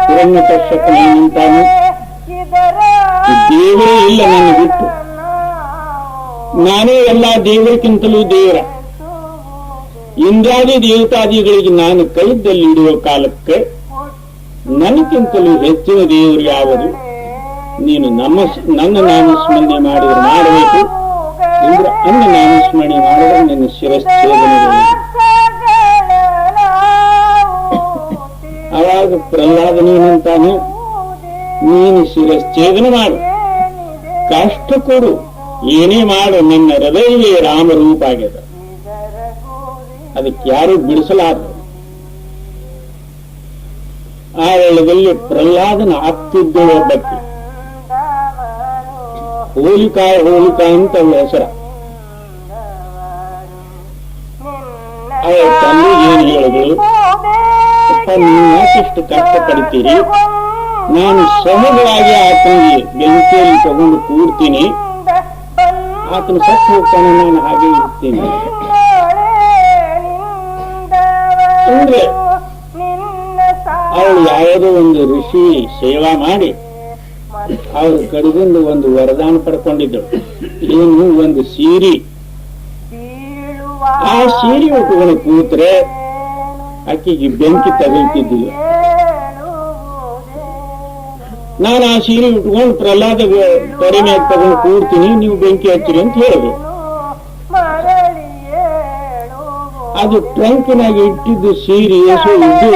ಹಿರಣ್ಯಕಶ್ಯಪನು ನಿಂತಾನು, ದೇವರೇ ಇಲ್ಲ ನನ್ನ ಬಿಟ್ಟು, ನಾನೇ ಎಲ್ಲಾ ದೇವರಿಗಿಂತಲೂ ದೇವರ, ಇಂದ್ರಾದಿ ದೇವತಾದಿಗಳಿಗೆ ನಾನು ಕೈದಲ್ಲಿ ಇಡುವ ಕಾಲಕ್ಕೆ ನನಗಿಂತಲೂ ಹೆಚ್ಚಿನ ದೇವರು ಯಾವುದು? ನೀನು ನನ್ನ ನಾಮಸ್ಮರಣೆ ಮಾಡಿದ್ರೆ ಮಾಡಬೇಕು, ಇಂದ್ರ ಅನ್ನ ನಾಮಸ್ಮರಣೆ ಮಾಡಿದ್ರೆ ನಿನ್ನ ಶಿರಶ್ಛೇದನ. ಅವಾಗ ಪ್ರಹ್ಲಾದನೇನಂತಾನೆ, ನೀನು ಶಿರಶ್ಛೇದನ ಮಾಡು, ಕಷ್ಟ ಕೊಡು, ಏನೇ ಮಾಡು, ನನ್ನ ಹೃದಯವೇ ರಾಮರೂಪ ಆಗ್ಯದ, ಅದಕ್ಕೆ ಯಾರು ಬಿಡಿಸಲಾರದು. ಆ ವೇಳೆಯಲ್ಲಿ ಪ್ರಹ್ಲಾದನ ಆಗ್ತಿದ್ದ ಒಬ್ಬಕ್ಕೆ ಹೋಲಿಕಾ ಅಂತ ಅವಳ ಹೆಸರ. ಅವಳ ತಂದೆಗೆ ಏನು ಹೇಳಿದ್ರು, ನೀಷ್ಟು ಕಷ್ಟ ಪಡ್ತೀರಿ, ನಾನು ಸಹಜವಾಗಿ ಆತನಿಗೆ ಬೆಂಕಿಯಲ್ಲಿ ತಗೊಂಡು ಕೂಡ್ತೀನಿ, ಆತನ ಸತ್ತು ಹೋಗ್ತಾನೆ, ನಾನು ಹಾಗೆ ಇರ್ತೀನಿ ಅಂದ್ರೆ ಅವಳು ಯಾವುದೋ ಒಂದು ಋಷಿ ಸೇವಾ ಮಾಡಿ ಅವ್ರ ಕಡೆಗಿಂದ ಒಂದು ವರದಾನ ಪಡ್ಕೊಂಡಿದ್ದಳು. ಏನು? ಒಂದು ಸೀರೆ. ಆ ಸೀರೆ ಉಟ್ಕೊಂಡು ಕೂತ್ರೆ ಆಕೆಗೆ ಬೆಂಕಿ ತಗಲ್ತಿದ್ದಿಲ್ಲ. ನಾನು ಆ ಸೀರೆ ಉಟ್ಕೊಂಡು ಪ್ರಹ್ಲಾದ ತೊಡೆ ಮೇಲೆ ತಗೊಂಡು ಕೂಡ್ತೀನಿ, ನೀವು ಬೆಂಕಿ ಹಚ್ಚಿರಿ ಅಂತ ಹೇಳಿದ್ರು. ಅದು ಟ್ರಂಕಿನಾಗಿ ಇಟ್ಟಿದ್ದು ಸೀರೆ ಎಸೋ ಇದ್ದು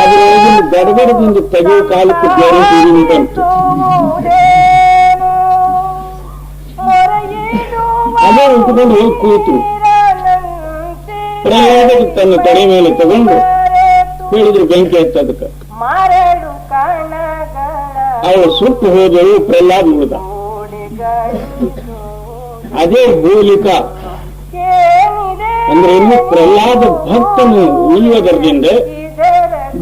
ಅದರೊಳಗಿಂದ ಗಡಗಡದಿಂದ ತೆಗೆಯುವ ಕಾಲಕ್ಕೆ ಬೇರೆ ಸೂರ್ಯನ ಬಂತು. ಅದೇ ಉಟ್ಕೊಂಡು ಹೋಗಿ ಕೂತು ಪ್ರಹ್ಲಾದ ತನ್ನ ತೊಡೆ ಮೇಲೆ ತಗೊಂಡು ಹೇಳಿದ್ರು ಬೆಂಕಿ ಹತ್ತದಕ್ಕೆ. ಅವಳು ಸುಟ್ಟು ಹೋದಳು, ಪ್ರಹ್ಲಾದ್ ಉಳಿದ. ಅದೇ ಭೂಲಿಕ ಅಂದ್ರೆ ಇನ್ನು ಪ್ರಹ್ಲಾದ ಭಕ್ತನು ಉಳಿಯುವುದರಿಂದ,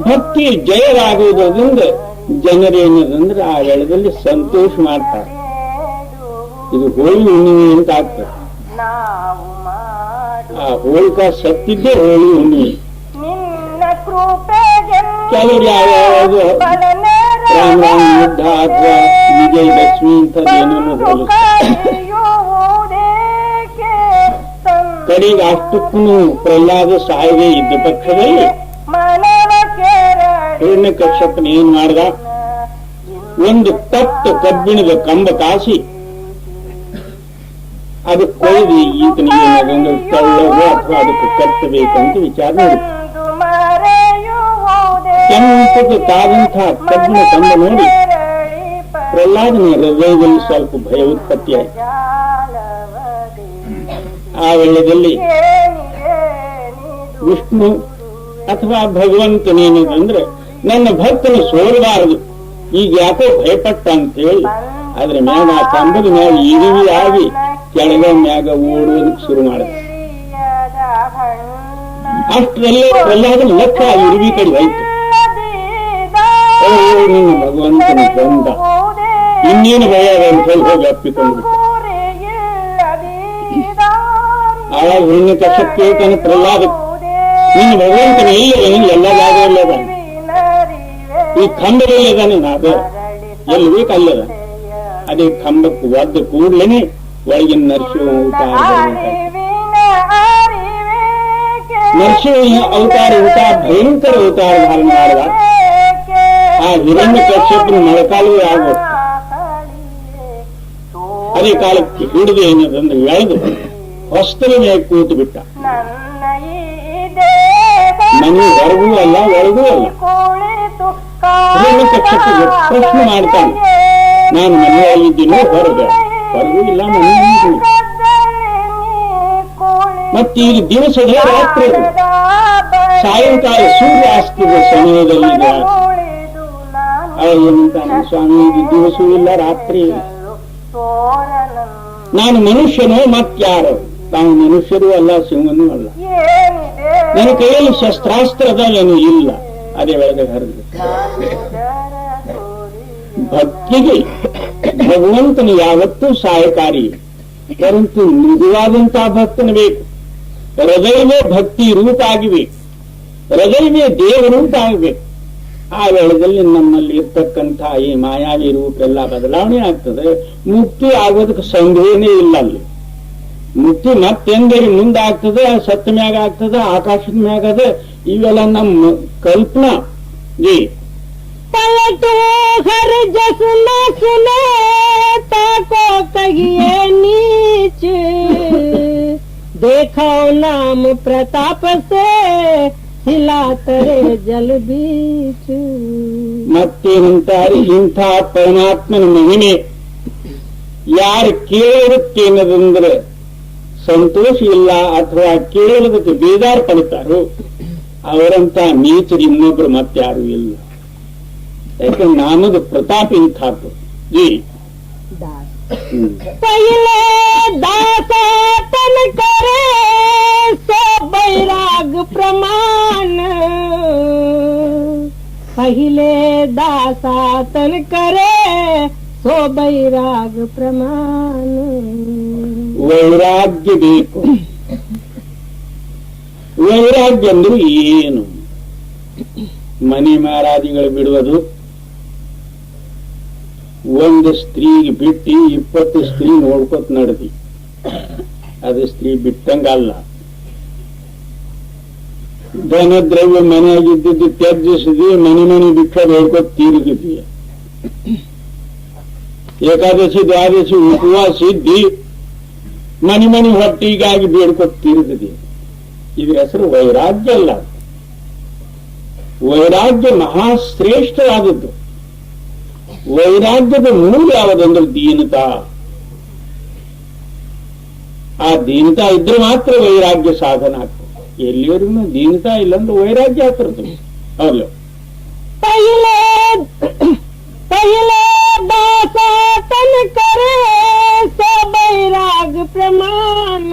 ಭಕ್ತಿ ಜಯವಾಗುವುದರಿಂದ ಜನರೇನದಂದ್ರೆ ಆ ವೇಳೆಯಲ್ಲಿ ಸಂತೋಷ ಮಾಡ್ತಾರೆ. ಇದು ಹೋಳಿ ಹುಣ್ಣಿಮೆ ಅಂತ ಆಗ್ತದೆ. ಆ ಹೋಳಿಕಾ ಸತ್ತಿದ್ದೇ ಹೋಳಿ ಹುಣ್ಣಿಮೆ. ಕೆಲವರು ಯಾವ್ಯಾವುದು ರಾಮ ರಾಮ ಯುದ್ಧ ಅಥವಾ ವಿಜಯದಶಮಿ ಇಂಥದ್ದೇನನ್ನು ಹೋಲಿಸ್ತಾರೆ. ಕಡೆಗೆ ಅಷ್ಟಕ್ಕೂ ಪ್ರಹ್ಲಾದ ಸಾಯದೆ ಇದ್ದ ಪಕ್ಷದಲ್ಲಿ ಹಿರಣ್ಯಕಶ್ಯಪನ ಏನ್ ಮಾಡ್ದ, ಒಂದು ತಪ್ಪ ಕಬ್ಬಿಣದ ಕಂಬ ಕಾಸಿ ಅದಕ್ಕೆ ಕೊಯ್ದು ಈತನಿಗೆ ಅದೊಂದು ತಳ್ಳಗೋ ಅಥವಾ ಅದಕ್ಕೆ ಕಟ್ಟಬೇಕಂತ ವಿಚಾರ ಮಾಡಿ ಕೆಂಪದಾದಂತಹ ಕಬ್ಬಿಣ ಕಂಬ ನೋಡಿ ಪ್ರಹ್ಲಾದನ ಹೃದಯದಲ್ಲಿ ಸ್ವಲ್ಪ ಭಯ ಉತ್ಪತ್ತಿಯಾಯಿತು. ಆ ವೇಳೆಯಲ್ಲಿ ವಿಷ್ಣು ಅಥವಾ ಭಗವಂತನೇನಂದ್ರೆ ನನ್ನ ಭಕ್ತನು ಸೋಲಬಾರದು, ಈಗ ಯಾಕೋ ಭಯಪಟ್ಟ ಅಂತ ಹೇಳಿ ಅದ್ರ ಮ್ಯಾಗ ಆ ಕಂಬದ ಮ್ಯಾಗ ಇರುವಿಯಾಗಿ ಕೆಳಗ ಮ್ಯಾಗ ಓಡುವುದಕ್ಕೆ ಶುರು ಮಾಡಿದ. ಅಷ್ಟರಲ್ಲೇ ಪ್ರಹ್ಲಾದನ ಲಕ್ಷ ಇರುವಿ ಕಡೆ ಹೋಯ್ತು. ನಿನ್ನ ಭಗವಂತನ ಬಂದ, ಇನ್ನೇನು ಭಯ ಅಂತ ಹೇಳಿ ಹೋಗಿ ಅಪ್ಪಿಕೊಂಡು ಆವಾಗ ಹಿರಣ್ಯಕಶ್ಯಪ ಕೇಳ್ತಾನೆ ಪ್ರಹ್ಲಾದ, ನಿನ್ನ ಭಗವಂತನ ಇಲ್ಲ, ಎಲ್ಲ ಜಾಗ ಇಲ್ಲದ, ಈ ಕಂಬದಲ್ಲಿದ್ದಾನೆ, ನಾದ ಎಲ್ಲಿ ಬೇಕು ಅಲ್ಲದ. ಅದೇ ಕಂಬಕ್ಕೆ ಒದ್ದ ಕೂಡ್ಲೇನೆ ಒಳಗಿನ ನರಸಿಂಹ ಅವತಾರ ಭಯಂಕರ ಅವತಾರ ಧಾರಣ ಮಾಡಿದ. ಆ ಹಿರಣ್ಯಕಶ್ಯಪನ ಮೊಳಕಾಲವೇ ಆಗೋದು. ಅದೇ ಕಾಲಕ್ಕೆ ಹಿಡಿದು ಏನದಂದ್ರೆ ಎಳೆದು ಹೊಸ್ತಲ ಮೇಲೆ ಕೂತು ಬಿಟ್ಟ. ಮನೆ ಹೊರಗೂ ಅಲ್ಲ ಒಳಗೂ ಅಲ್ಲ. ಹಿರಣ್ಯಕಶ್ಯಪ ಪ್ರಶ್ನೆ ಮಾಡ್ತಾನೆ, ನಾನು ಮನೆಯಲ್ಲಿದ್ದೀನೋ ಹೊರಗೆ? ಹೊರಗೂ ಇಲ್ಲ, ಮನೆಯಲ್ಲಿ. ಮತ್ತೆ ಈಗ ದಿವಸದ ರಾತ್ರಿ, ಸಾಯಂಕಾಲ ಸೂರ್ಯ ಅಸ್ತದ ಸಮಯದಲ್ಲಿ ಏನಂತಾನೆ, ಸ್ವಾಮಿ ಇದು ದಿವಸವೂ ಇಲ್ಲ ರಾತ್ರಿ, ನಾನು ಮನುಷ್ಯನೋ ಮತ್ಯಾರೋ? ತಾನು ಮನುಷ್ಯರೂ ಅಲ್ಲ, ಸಿಂಹನೂ ಅಲ್ಲ, ನನ್ನ ಕೈಯಲ್ಲಿ ಶಸ್ತ್ರಾಸ್ತ್ರದ ಏನು ಇಲ್ಲ. ಅದೇ ಒಳಗೆ ಹರಿದು ಭಕ್ತಿಗೆ ಭಗವಂತನು ಯಾವತ್ತೂ ಸಹಾಯಕಾರಿ, ಪರಂತು ಮೃದುವಾದಂತಹ ಭಕ್ತನ ಬೇಕು. ಹೃದಯವೇ ಭಕ್ತಿ ರೂಪ ಆಗಿಬೇಕು, ಹೃದಯವೇ ದೇವ ರೂಪ ಆಗಬೇಕು. ಆ ವೇಳೆಯಲ್ಲಿ ನಮ್ಮಲ್ಲಿ ಇರ್ತಕ್ಕಂಥ ಈ ಮಾಯಾವಿ ರೂಪ ಎಲ್ಲ ಬದಲಾವಣೆ ಆಗ್ತದೆ. ಮುಕ್ತಿ ಆಗೋದಕ್ಕೆ ಸಂದೇಹನೇ ಇಲ್ಲ. ಅಲ್ಲಿ ಮುಕ್ತಿ ಮತ್ತೆಂದರೆ ಮುಂದೆ ಆಗ್ತದೆ, ಸತ್ತ ಮ್ಯಾಗ ಆಗ್ತದೆ, ಆಕಾಶದ ಮ್ಯಾಗ ಅದ. ಇವೆಲ್ಲ ನಮ್ಮ ಕಲ್ಪನಾ. ಜಿ पलटो हर जस न सुने ताको कहिए नीच, देखो नाम प्रताप से हिला तरे जल बीच. ಮತ್ತೇನಂತಾರೆ, ಇಂಥ ಪರಮಾತ್ಮನ ಮಹಿಮೆ ಯಾರು ಕೇಳಿರುತ್ತೇನದಂದ್ರೆ ಸಂತೋಷ ಇಲ್ಲ ಅಥವಾ ಕೇಳುವುದಕ್ಕೆ ಬೇಜಾರು ಪಡ್ತಾರೋ ಅವರಂತ ನೀಚರು ಇನ್ನೊಬ್ರು ಮತ್ತಾರು ಇಲ್ಲ. ಯಾಕಂದ್ರೆ ನಾಮದ ಪ್ರತಾಪ ಇಂಥದ್ದು. ಜಿ पहले दासातन करे सो बैराग प्रमाण, पहले दासातन करे सो बैराग प्रमाण. ವೈರಾಗ್ಯ ಬೇಕು. ವೈರಾಗ್ಯ ಅಂದ್ರೆ ಏನು? ಮನೆ ಮಾರಾದಿಗಳು ಬಿಡುವುದು, ಒಂದು ಸ್ತ್ರೀಗೆ ಬಿಟ್ಟು 20 ಸ್ತ್ರೀ ನೋಡ್ಕೊತ ನಡೆದಿ, ಅದು ಸ್ತ್ರೀ ಬಿಟ್ಟಂಗಲ್ಲ. ಧನ ದ್ರವ್ಯ ಮನೆಯಾಗಿದ್ದು ತ್ಯಜಿಸಿದ್ವಿ, ಮನೆ ಬಿಟ್ಟು ಹೇಳ್ಕೊತ ತೀರಿದ್ವಿ. ಏಕಾದಶಿ ದ್ವಾದಶಿ ಉಪವಾಸ ಇದ್ದಿ ಮನೆ ಹೊಟ್ಟಿಗಾಗಿ ಬೇಡ್ಕೊತ ತೀರಿದ್ವಿ. ಇದು ಹೆಸರು ವೈರಾಗ್ಯ ಅಲ್ಲ. ವೈರಾಗ್ಯ ಮಹಾಶ್ರೇಷ್ಠವಾದದ್ದು. ವೈರಾಗ್ಯದ ಮೂಲ ಯಾವುದಂದ್ರೆ ದೀನತಾ. ಆ ದೀನತಾ ಇದ್ರೆ ಮಾತ್ರ ವೈರಾಗ್ಯ ಸಾಧನ ಆಗ್ತದೆ. ಎಲ್ಲಿವರೆಗೂ ದೀನತಾ ಇಲ್ಲಂದ್ರೆ ವೈರಾಗ್ಯ ಆಗ್ತಿರ್ತದೆ. ಹೌದು. पहिले दासा तन करे सो बैराग प्रमाण.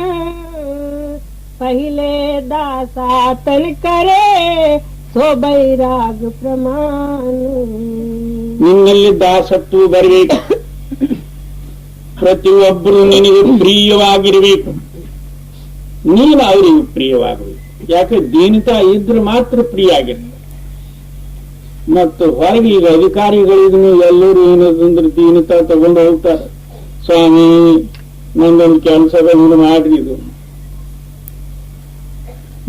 पहिले दासा तन करे सो बैराग प्रमाण. ನಿನ್ನಲ್ಲಿ ದಾಸತ್ವ ಬರಬೇಕು. ಪ್ರತಿಯೊಬ್ಬರು ನಿನಗೆ ಪ್ರಿಯವಾಗಿರಬೇಕು, ನೀನು ಅವರಿಗೆ ಪ್ರಿಯವಾಗಬೇಕು. ಯಾಕೆ ದೀನತಾ ಇದ್ರೆ ಮಾತ್ರ ಪ್ರಿಯ ಆಗಿರ್ತದೆ. ಮತ್ತು ಹೊರಗೆ ಈಗ ಅಧಿಕಾರಿಗಳಿಗೂ ಎಲ್ಲರೂ ಏನಂದ್ರೆ ದೀನತಾ ತಗೊಂಡು ಹೋಗ್ತಾರೆ. ಸ್ವಾಮಿ ನಂದೊಂದು ಕೆಲಸಗಳನ್ನು ಮಾಡ್ರಿ ಇದು,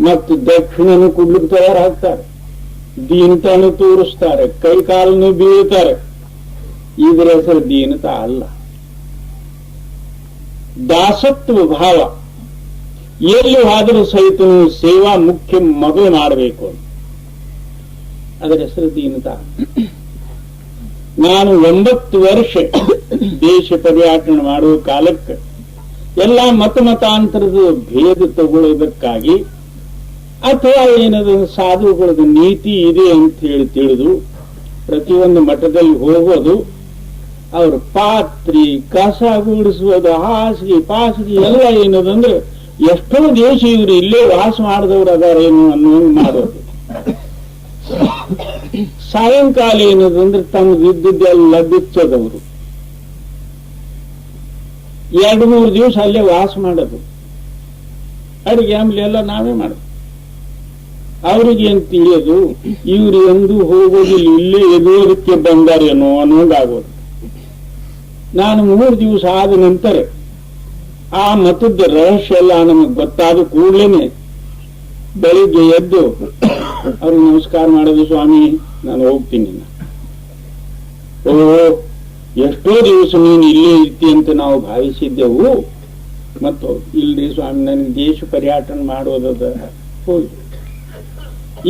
ಮತ್ತು ದಕ್ಷಿಣನು ಕೊಡ್ಲಿಕ್ಕೆ ತಯಾರಾಗ್ತಾರೆ, ದೀನತಾನು ತೋರಿಸ್ತಾರೆ, ಕೈ ಕಾಲನ್ನು ಬೀಳ್ತಾರೆ. ಇದರ ಹೆಸರು ದೀನತಾ ಅಲ್ಲ, ದಾಸತ್ವ ಭಾವ. ಎಲ್ಲಿ ಹೋದರೂ ಸಹಿತ ಸೇವಾ ಮುಖ್ಯ ಮೊದಲು ಮಾಡಬೇಕು, ಅದರ ಹೆಸರು ದೀನತಾ. ನಾನು 9 ವರ್ಷ ದೇಶ ಪರ್ಯಟನೆ ಮಾಡುವ ಕಾಲಕ್ಕೆ ಎಲ್ಲ ಮತಾಂತರದ ಭೇದ ತಗೊಳ್ಳೋದಕ್ಕಾಗಿ ಅಥವಾ ಏನದು ಸಾಧುಗಳದ ನೀತಿ ಇದೆ ಅಂತ ಹೇಳಿ ತಿಳಿದು ಪ್ರತಿಯೊಂದು ಮಠದಲ್ಲಿ ಹೋಗೋದು, ಅವ್ರ ಪಾತ್ರಿ ಕಸ ಗುಡಿಸೋದು, ಹಾಸಿಗೆ ಪಾಸಿಗೆ ಎಲ್ಲ ಏನದಂದ್ರೆ ಎಷ್ಟೋ ದೇಶ ಇವ್ರು ಇಲ್ಲೇ ವಾಸ ಮಾಡಿದವ್ರು ಅದಾರೇನು ಅನ್ನೋಂಗ್ ಮಾಡೋದು. ಸಾಯಂಕಾಲ ಏನದಂದ್ರೆ ತಮ್ಗೆ ಇದ್ದದ್ದೆಲ್ಲ ಬಿಚ್ಚೋದವರು 2-3 ದಿವಸ ಅಲ್ಲೇ ವಾಸ ಮಾಡೋದು. ಅಡಿಗೆ ಆಮೇಲೆ ಎಲ್ಲ ನಾವೇ ಮಾಡೋದು. ಅವ್ರಿಗೆ ಏನ್ ತಿಳಿಯೋದು, ಇವ್ರು ಎಂದು ಹೋಗೋದಿಲ್ಲ, ಇಲ್ಲೇ ಎದುರೋದಕ್ಕೆ ಬಂದಾರೇನೋ ಅನ್ನೋದಾಗೋದು. ನಾನು 3 ದಿವಸ ಆದ ನಂತರ ಆ ಮತದ ರಹಸ್ಯ ಎಲ್ಲ ನಮಗೆ ಗೊತ್ತಾದ ಕೂಡಲೇನೆ ಬೆಳಿಗ್ಗೆ ಎದ್ದು ಅವ್ರಿಗೆ ನಮಸ್ಕಾರ ಮಾಡೋದು. ಸ್ವಾಮಿ ನಾನು ಹೋಗ್ತೀನಿ. ಓ, ಎಷ್ಟೋ ದಿವಸ ನೀನು ಇಲ್ಲೇ ಇರ್ತಿ ಅಂತ ನಾವು ಭಾವಿಸಿದ್ದೆವು, ಮತ್ತು ಇಲ್ರಿ ಸ್ವಾಮಿ ನನಗೆ ದೇಶ ಪರ್ಯಟನೆ ಮಾಡೋದ ಹೋಗಿ.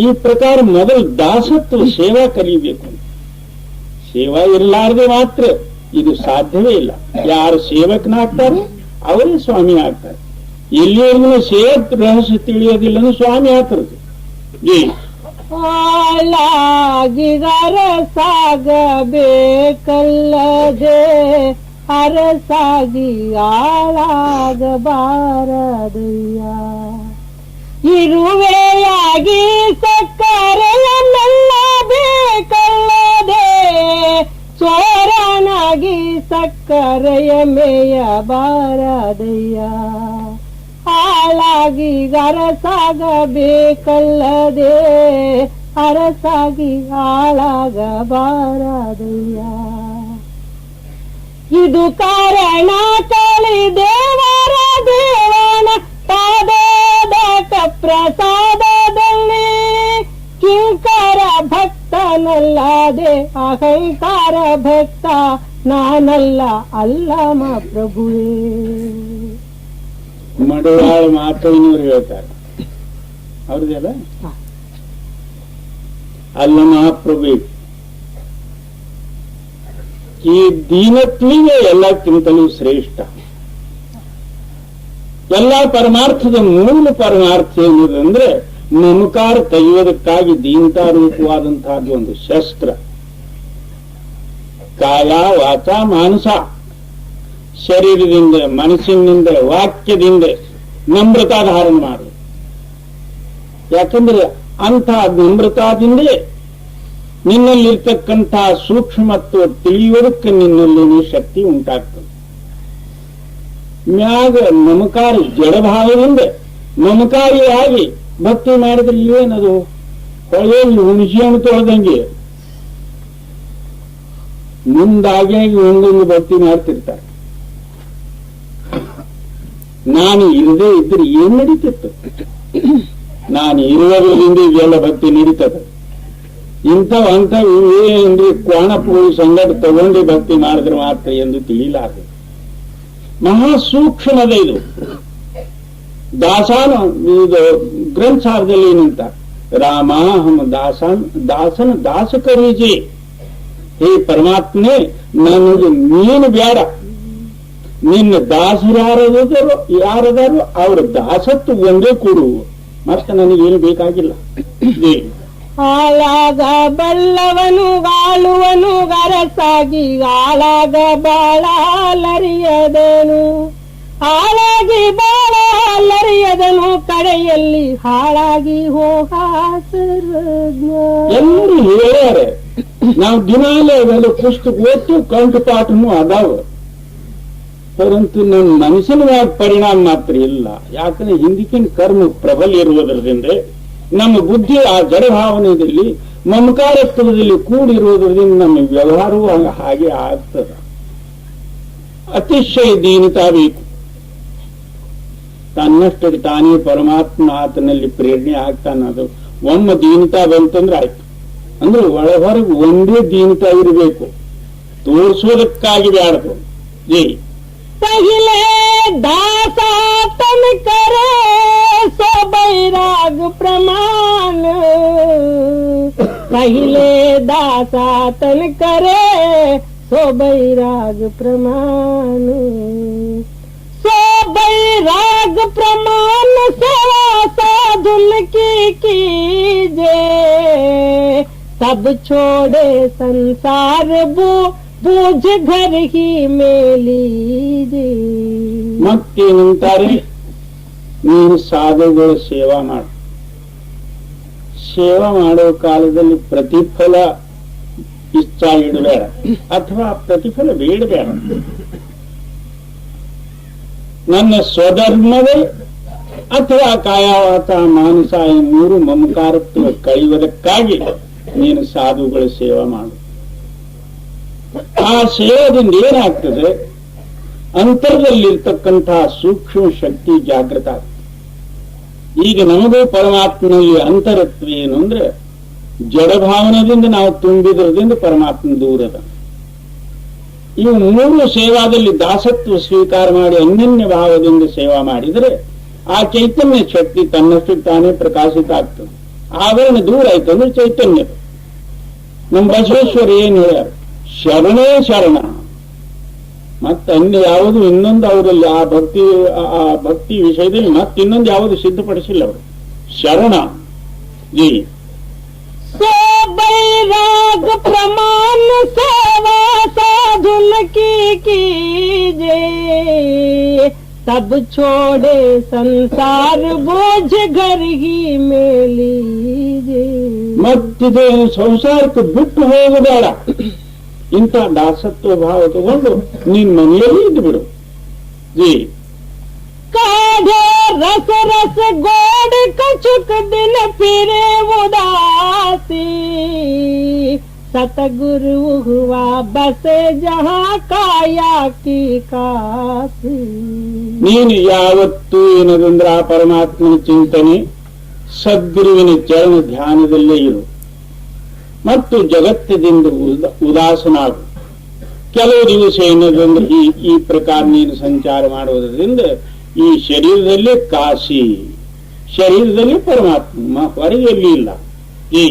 ಈ ಪ್ರಕಾರ ಮೊದಲು ದಾಸತ್ವ ಸೇವಾ ಕಲಿಬೇಕು. ಸೇವಾ ಇರಲಾರದೆ ಮಾತ್ರ ಇದು ಸಾಧ್ಯವೇ ಇಲ್ಲ. ಯಾರು ಸೇವಕನಾಗ್ತಾರೋ ಅವರೇ ಸ್ವಾಮಿ ಆಗ್ತಾರೆ. ಎಲ್ಲಿವರೆಗೂ ಸೇವಕ ರಹಸ್ಯ ತಿಳಿಯೋದಿಲ್ಲ ಸ್ವಾಮಿ ಆಗ್ತದೆ. ಸಾಗಬೇಕಲ್ಲದೆ ಅರಸಾಗಿ ಆಳಾಗಬಾರದಯ್ಯ. ಇರುವೆಯಾಗಿ ಸಕ್ಕರೆಯನ್ನೆಲ್ಲ ಬೇಕಲ್ಲದೆ ಚೋರನಾಗಿ ಸಕ್ಕರೆಯ ಮೇಯಬಾರದಯ್ಯ. ಹಾಳಾಗಿ ಅರಸಾಗಬೇಕಲ್ಲದೆ ಅರಸಾಗಿ ಹಾಳಾಗಬಾರದಯ್ಯ. ಇದು ಕಾರಣ ಕಳಿ ದೇವರ ದೇವನ ಪಾದೋದಕ ಪ್ರಸಾದದಲ್ಲಿ ಕಿಂಕರ ಭಕ್ತನಲ್ಲದೆ ಅಹಂಕಾರ ಭಕ್ತ ನಾನಲ್ಲ ಅಲ್ಲಮ ಪ್ರಭುವೇ. ಮಡವಾಳ ಮಾತೈನವ್ರು ಹೇಳ್ತಾರೆ, ಅವ್ರದ್ದೆಲ್ಲ ಅಲ್ಲ ಮಹಾಪ್ರಭು. ಈ ದೀನತ್ವವೇ ಎಲ್ಲಕ್ಕಿಂತಲೂ ಶ್ರೇಷ್ಠ. ಎಲ್ಲ ಪರಮಾರ್ಥದ ಮೂಲ ಪರಮಾರ್ಥ ಎನ್ನುವುದಂದ್ರೆ ಮಮಕಾರ ತೆಗೆಯುವುದಕ್ಕಾಗಿ ದೀನತಾ ರೂಪವಾದಂತಹದ್ದು ಒಂದು ಶಸ್ತ್ರ. ಕಾಯ ವಾಚ ಮಾನಸ, ಶರೀರದಿಂದ ಮನಸ್ಸಿನಿಂದ ವಾಕ್ಯದಿಂದ ನಮ್ರತಾ ಧಾರಣ ಮಾಡು. ಯಾಕಂದ್ರೆ ಅಂಥ ನಮ್ರತಾದಿಂದಲೇ ನಿನ್ನಲ್ಲಿರ್ತಕ್ಕಂಥ ಸೂಕ್ಷ್ಮತ್ವ ತಿಳಿಯೋದಕ್ಕೆ ನಿನ್ನಲ್ಲಿ ಶಕ್ತಿ ಉಂಟಾಗ್ತದೆ. ಮ್ಯಾಗ ಮಮಕಾರ ಜಡಭಾವದಿಂದ ಮಮಕಾರಿಯಾಗಿ ಭಕ್ತಿ ಮಾಡಿದ್ರೆ ಇವೇನದು ಹೊಳೆಯಲ್ಲಿ ಹುಣಸಿಯನ್ನು ತೊಳೆದಂಗೆ ಮುಂದಾಗಿ ಒಂದೊಂದು ಭಕ್ತಿ ಮಾಡ್ತಿರ್ತಾರೆ. ನಾನು ಇರದೇ ಇದ್ರೆ ಏನ್ ನಡೀತಿತ್ತು? ನಾನು ಇರುವುದರಿಂದ ಇದೆಲ್ಲ ಭಕ್ತಿ ನಡೀತದೆ. ಇಂಥವು ಏನ್ರಿ ಕ್ವಾಣ ಪೂರಿ ಸಂಗಟ ತಗೊಂಡು ಭಕ್ತಿ ಮಾಡಿದ್ರೆ ಮಾತ್ರ ಎಂದು ತಿಳಿಲಾರದು. ಮಹಾಸೂಕ್ಷ್ಮದ ಇದು. ದಾಸಾನು ಇದು ಗ್ರಂಥಾರದಲ್ಲಿ ಏನಂತ ರಾಮ ಹಮ್ ದಾಸನ ದಾಸ ಕರೀಜೆ. ಹೇ ಪರಮಾತ್ಮನೇ, ನನಗೆ ನೀನು ಬೇಡ, ನಿನ್ನ ದಾಸರು ಯಾರದಾರು ಅವ್ರ ದಾಸತ್ವ ಒಂದೇ ಕೊಡು, ಮತ್ತೆ ನನಗೇನು ಬೇಕಾಗಿಲ್ಲ. ಆಳಾಗ ಬಲ್ಲವನು ಆಳುವನು ಗರಸಾಗಿ, ಆಳಾಗ ಬಾಳಲರಿಯದನು, ಹಾಳಾಗಿ ಬಾಳಲರಿಯದನು, ಕಡೆಯಲ್ಲಿ ಹಾಳಾಗಿ ಹೋಗಾಸರ್ವಜ್ಞ. ಎಲ್ಲರೂ ಹೇಳ್ಯಾರೆ, ನಾವು ದಿನಾಲೇ ಅವೆಲ್ಲ ಪುಸ್ತಕ ಓದ್ತು, ಕಂಠಪಾಠನು ಅದಾವ, ಪರಂತು ನಮ್ಮ ಮನಸ್ಸಿನ ಪರಿಣಾಮ ಮಾತ್ರ ಇಲ್ಲ. ಯಾಕಂದ್ರೆ ಹಿಂದಿಕಿನ ಕರ್ಮ ಪ್ರಬಲ ಇರುವುದರಿಂದ ನಮ್ಮ ಬುದ್ಧಿ ಆ ಜಡಭಾವನೆಯಲ್ಲಿ ಮಮಕಾರತ್ವದಲ್ಲಿ ಕೂಡಿರುವುದರಿಂದ ನಮ್ಮ ವ್ಯವಹಾರವೂ ಹಾಗೆ ಆಗ್ತದ. ಅತಿಶಯ ದೀನತಾ ಬೇಕು. ತನ್ನಷ್ಟಕ್ಕೆ ತಾನೇ ಪರಮಾತ್ಮ ಆತನಲ್ಲಿ ಪ್ರೇರಣೆ ಆಗ್ತಾನದು. ಒಮ್ಮೆ ದೀನತಾ ಬಂತಂದ್ರೆ ಆಯ್ತು. ಅಂದ್ರೆ ಒಳಹೊರಗೆ ಒಂದೇ ದೀನತಾ ಇರಬೇಕು, ತೋರಿಸೋದಕ್ಕಾಗಿ ಬ್ಯಾಡದು. ಜೈ पहिले दासातन करे सो बैराग प्रमाण, पहिले दासातन करे सो बैराग प्रमाण, सो बैराग प्रमाण सेवा साधुन की कीजे, सब छोड़े संसार बूझ घर ही ಮೇಲೀಜೆ. ಮತ್ತೇನಂತಾರೆ, ನೀನು ಸಾಧುಗಳ ಸೇವಾ ಮಾಡು. ಸೇವಾ ಮಾಡೋ ಕಾಲದಲ್ಲಿ ಪ್ರತಿಫಲ ಇಚ್ಛಾ ಇಡಬೇಡ, ಅಥವಾ ಪ್ರತಿಫಲ ಬೇಡಬೇಡ. ನನ್ನ ಸ್ವಧರ್ಮವೇ ಅಥವಾ ಕಾಯವಾತ ಮಾನಸ ಈ ಮೂರು ಮಮಕಾರತ್ವ ಕಳೆಯುವುದಕ್ಕಾಗಿ ನೀನು ಸಾಧುಗಳ ಸೇವಾ ಮಾಡು. ಆ ಸೇವೆಯಿಂದ ಏನಾಗ್ತದೆ, ಅಂತರದಲ್ಲಿರ್ತಕ್ಕಂತಹ ಸೂಕ್ಷ್ಮ ಶಕ್ತಿ ಜಾಗೃತ ಆಗ್ತದೆ. ಈಗ ನಮಗೂ ಪರಮಾತ್ಮನಲ್ಲಿ ಅಂತರತ್ವ ಏನು ಅಂದ್ರೆ, ಜಡಭಾವನದಿಂದ ನಾವು ತುಂಬಿದ್ರದಿಂದ ಪರಮಾತ್ಮ ದೂರದ. ಇವು ಮೂರು ಸೇವಾದಲ್ಲಿ ದಾಸತ್ವ ಸ್ವೀಕಾರ ಮಾಡಿ ಅನ್ಯನ್ಯ ಭಾವದಿಂದ ಸೇವಾ ಮಾಡಿದರೆ ಆ ಚೈತನ್ಯ ಶಕ್ತಿ ತನ್ನಷ್ಟು ತಾನೇ ಪ್ರಕಾಶಿತ ಆಗ್ತದೆ. ಆವರಣ ದೂರ ಆಯ್ತು ಅಂದ್ರೆ ಚೈತನ್ಯ. ನಮ್ಮ ಬಸವೇಶ್ವರ ಏನ್ ಹೇಳ್ಯಾರ, ಶರಣೇ ಶರಣ. ಮತ್ತೆ ಅನ್ಯ ಯಾವುದು ಇನ್ನೊಂದು ಅವರಲ್ಲಿ ಆ ಭಕ್ತಿ ವಿಷಯದಲ್ಲಿ ಮತ್ತೆ ಇನ್ನೊಂದು ಯಾವುದು ಸಿದ್ಧಪಡಿಸಿಲ್ಲ ಅವರು. ಶರಣ ಜೀ बैराग प्रमाण सेवा साधुन की कीजे, सब छोड़े संसार बोझ घर ही में लीजे. ಮತ್ತಿದೆ ಸಂಸಾರಕ್ಕೆ ಬಿಟ್ಟು ಹೋಗಬೇಡ. ಇಂಥ ದಾಸತ್ವ ಭಾವ ತಗೊಂಡು ನಿನ್ ಮನೆಯಲ್ಲಿ ಇದ್ದು ಬಿಡು. ಜೀ काढ़े रस रस गोड़ कछुक दिन फिरे उदासी, सतगुरु हुआ बसे जहाँ काया की काशी. ನೀನು ಯಾವತ್ತೂ ಏನದಂದ್ರೆ ಆ ಪರಮಾತ್ಮನ ಚಿಂತನೆ, ಸದ್ಗುರುವಿನ ಚರಣ ಧ್ಯಾನದಲ್ಲೇ ಇರು ಮತ್ತು ಜಗತ್ತದಿಂದ ಉದಾಸನಾಗು. ಕೆಲವು ದಿವಸ ಏನದಂದ್ರೆ ಈ ಪ್ರಕಾರ ನೀನು ಸಂಚಾರ ಮಾಡುವುದರಿಂದ ಈ ಶರೀರದಲ್ಲೇ ಕಾಶಿ, ಶರೀರದಲ್ಲಿ ಪರಮಾತ್ಮ, ಹೊರಗೆ ಎಲ್ಲಿ ಇಲ್ಲ. ಈ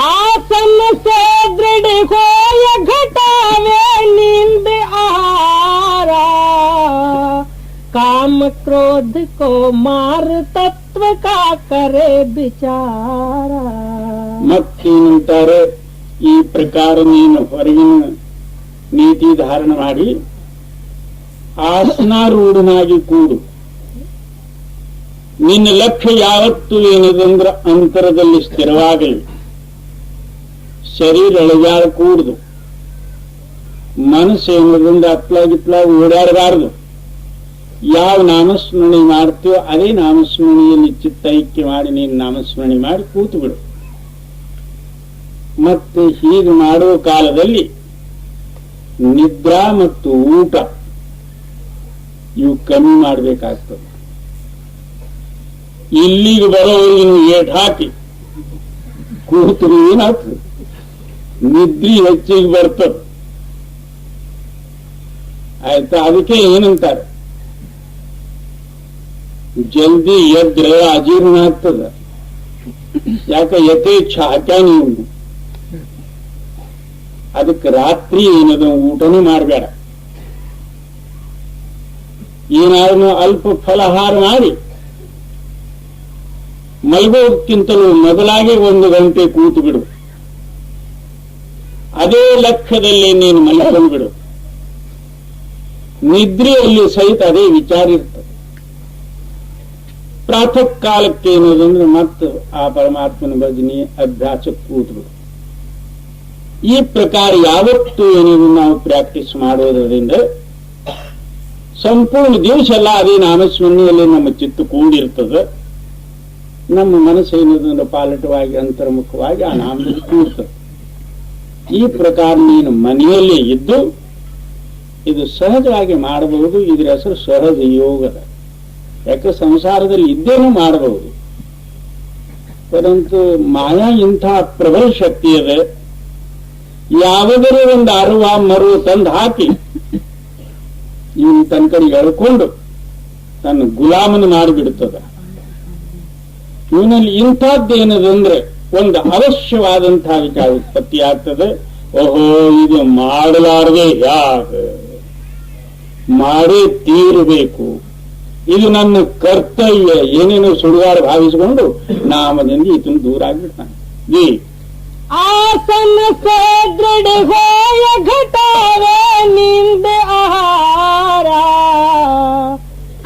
आसन से दृढ़ होय घटावे नींद आरा, काम क्रोध को मार तत्व का करे विचारा. ಮತ್ತೇನಂತಾರೆ, ಈ ಪ್ರಕಾರ ನೀನು ಹೊರಗಿನ ನೀತಿ ಧಾರಣ ಮಾಡಿ ಆಸನಾರೂಢನಾಗಿ ಕೂಡು. ನಿನ್ನ ಲಕ್ಷ್ಯ ಯಾವತ್ತೂ ಏನದಂದ್ರ ಅಂತರದಲ್ಲಿ ಸ್ಥಿರವಾಗಲಿ. ಶರೀರ ಎಳೆಗಾಳ ಕೂಡುದು, ಮನಸ್ಸು ಏನದಂದ್ರೆ ಅತ್ಲಾಗಿತ್ಲಾಗ ಓಡಾಡಬಾರದು. ಯಾವ ನಾಮಸ್ಮರಣೆ ಮಾಡ್ತೀವೋ ಅದೇ ನಾಮಸ್ಮರಣೆಯಲ್ಲಿ ಚಿತ್ತೈಕ್ಯ ಮಾಡಿ ನೀನು ನಾಮಸ್ಮರಣೆ ಮಾಡಿ ಕೂತು ಬಿಡು. ಮತ್ತೆ ಹೀಗೆ ಮಾಡುವ ಕಾಲದಲ್ಲಿ ನಿದ್ರಾ ಮತ್ತು ಊಟ ಇವು ಕಮ್ಮಿ ಮಾಡಬೇಕಾಗ್ತದೆ. ಇಲ್ಲಿಗೆ ಬರೋವರೆಗೆ ನೀವು ಏಟ್ ಹಾಕಿ ಕೂತರು ಏನಾಗ್ತದೆ, ನಿದ್ರಿ ಹೆಚ್ಚಿಗೆ ಬರ್ತದೆ. ಆಯ್ತಾ? ಅದಕ್ಕೆ ಏನಂತಾರೆ, ಜಲ್ದಿ ಎದ್ರೆ ಅಜೀರ್ಣ ಆಗ್ತದ, ಯಾಕೆ ಯಥೇಚ್ಛ ಹಾಕ್ಯಾನಿ ಇವನು. ಅದಕ್ಕೆ ರಾತ್ರಿ ಏನದು ಊಟನೂ ಮಾಡಬೇಡ, ಏನಾದ್ರೂ ಅಲ್ಪ ಫಲಹಾರ ಮಾಡಿ ಮಲಗೋಕ್ಕಿಂತಲೂ ಮೊದಲಾಗಿ 1 ಗಂಟೆ ಕೂತು ಬಿಡು. ಅದೇ ಲಕ್ಷ್ಯದಲ್ಲಿ ನೀನು ಮಲ್ಕೊಂಡು ಬಿಡು. ನಿದ್ರೆಯಲ್ಲಿ ಸಹಿತ ಅದೇ ವಿಚಾರ ಇರ್ತದೆ. ಪ್ರಾತಃ ಕಾಲಕ್ಕೆ ಏನೋದಂದ್ರೆ ಮತ್ತು ಆ ಪರಮಾತ್ಮನ ಭಜನೆ ಅಭ್ಯಾಸಕ್ಕೆ ಕೂತು ಬಿಡು. ಈ ಪ್ರಕಾರ ಯಾವತ್ತೂ ಏನೇನು ನಾವು ಪ್ರಾಕ್ಟೀಸ್ ಮಾಡೋದ್ರಿಂದ ಸಂಪೂರ್ಣ ದಿವಸ ಎಲ್ಲ ಅದೇ ನಾಮಸ್ಮರಣೆಯಲ್ಲಿ ನಮ್ಮ ಚಿತ್ತ ಕೂಡಿರ್ತದೆ. ನಮ್ಮ ಮನಸ್ಸು ಏನೋದಂದ್ರೆ ಪಾಲಟವಾಗಿ ಅಂತರ್ಮುಖವಾಗಿ ಆ ನಾಮದಲ್ಲಿ ಕೂಡ್ತದೆ. ಈ ಪ್ರಕಾರ ನೀನು ಮನೆಯಲ್ಲೇ ಇದ್ದು ಇದು ಸಹಜವಾಗಿ ಮಾಡಬಹುದು. ಇದರ ಹೆಸರು ಸಹಜ ಯೋಗದ. ಯಾಕೆ ಸಂಸಾರದಲ್ಲಿ ಇದ್ದೇನೂ ಮಾಡಬಹುದು, ಪರಂತು ಮಾಯಾ ಇಂಥ ಪ್ರಬಲ ಶಕ್ತಿ ಇದೆ. ಯಾವುದರ ಒಂದು ಅರುವ ಮರು ತಂದು ಹಾಕಿ ಇವನು ತನ್ನ ಕಡೆ ಎಳ್ಕೊಂಡು ತನ್ನ ಗುಲಾಮನ ಮಾಡಿಬಿಡುತ್ತದೆ. ಇವನಲ್ಲಿ ಇಂಥದ್ದೇನದಂದ್ರೆ ಒಂದು ಅವಶ್ಯವಾದಂತಹ ವಿಚಾರ ಉತ್ಪತ್ತಿ ಆಗ್ತದೆ. ಓಹೋ, ಇದು ಮಾಡಲಾರದೆ ಯಾಕೆ, ಮಾಡೇ ತೀರಬೇಕು, ಇದು ನನ್ನ ಕರ್ತವ್ಯ, ಏನೇನೋ ಸುಡುಗಾರ ಭಾವಿಸಿಕೊಂಡು ನಾಮದಿಂದ ಈತನು ದೂರ ಆಗ್ಬಿಡ್ತಾನೆ. ಜೀ आसन से दृढ़ होय घटावे नींद आहारा,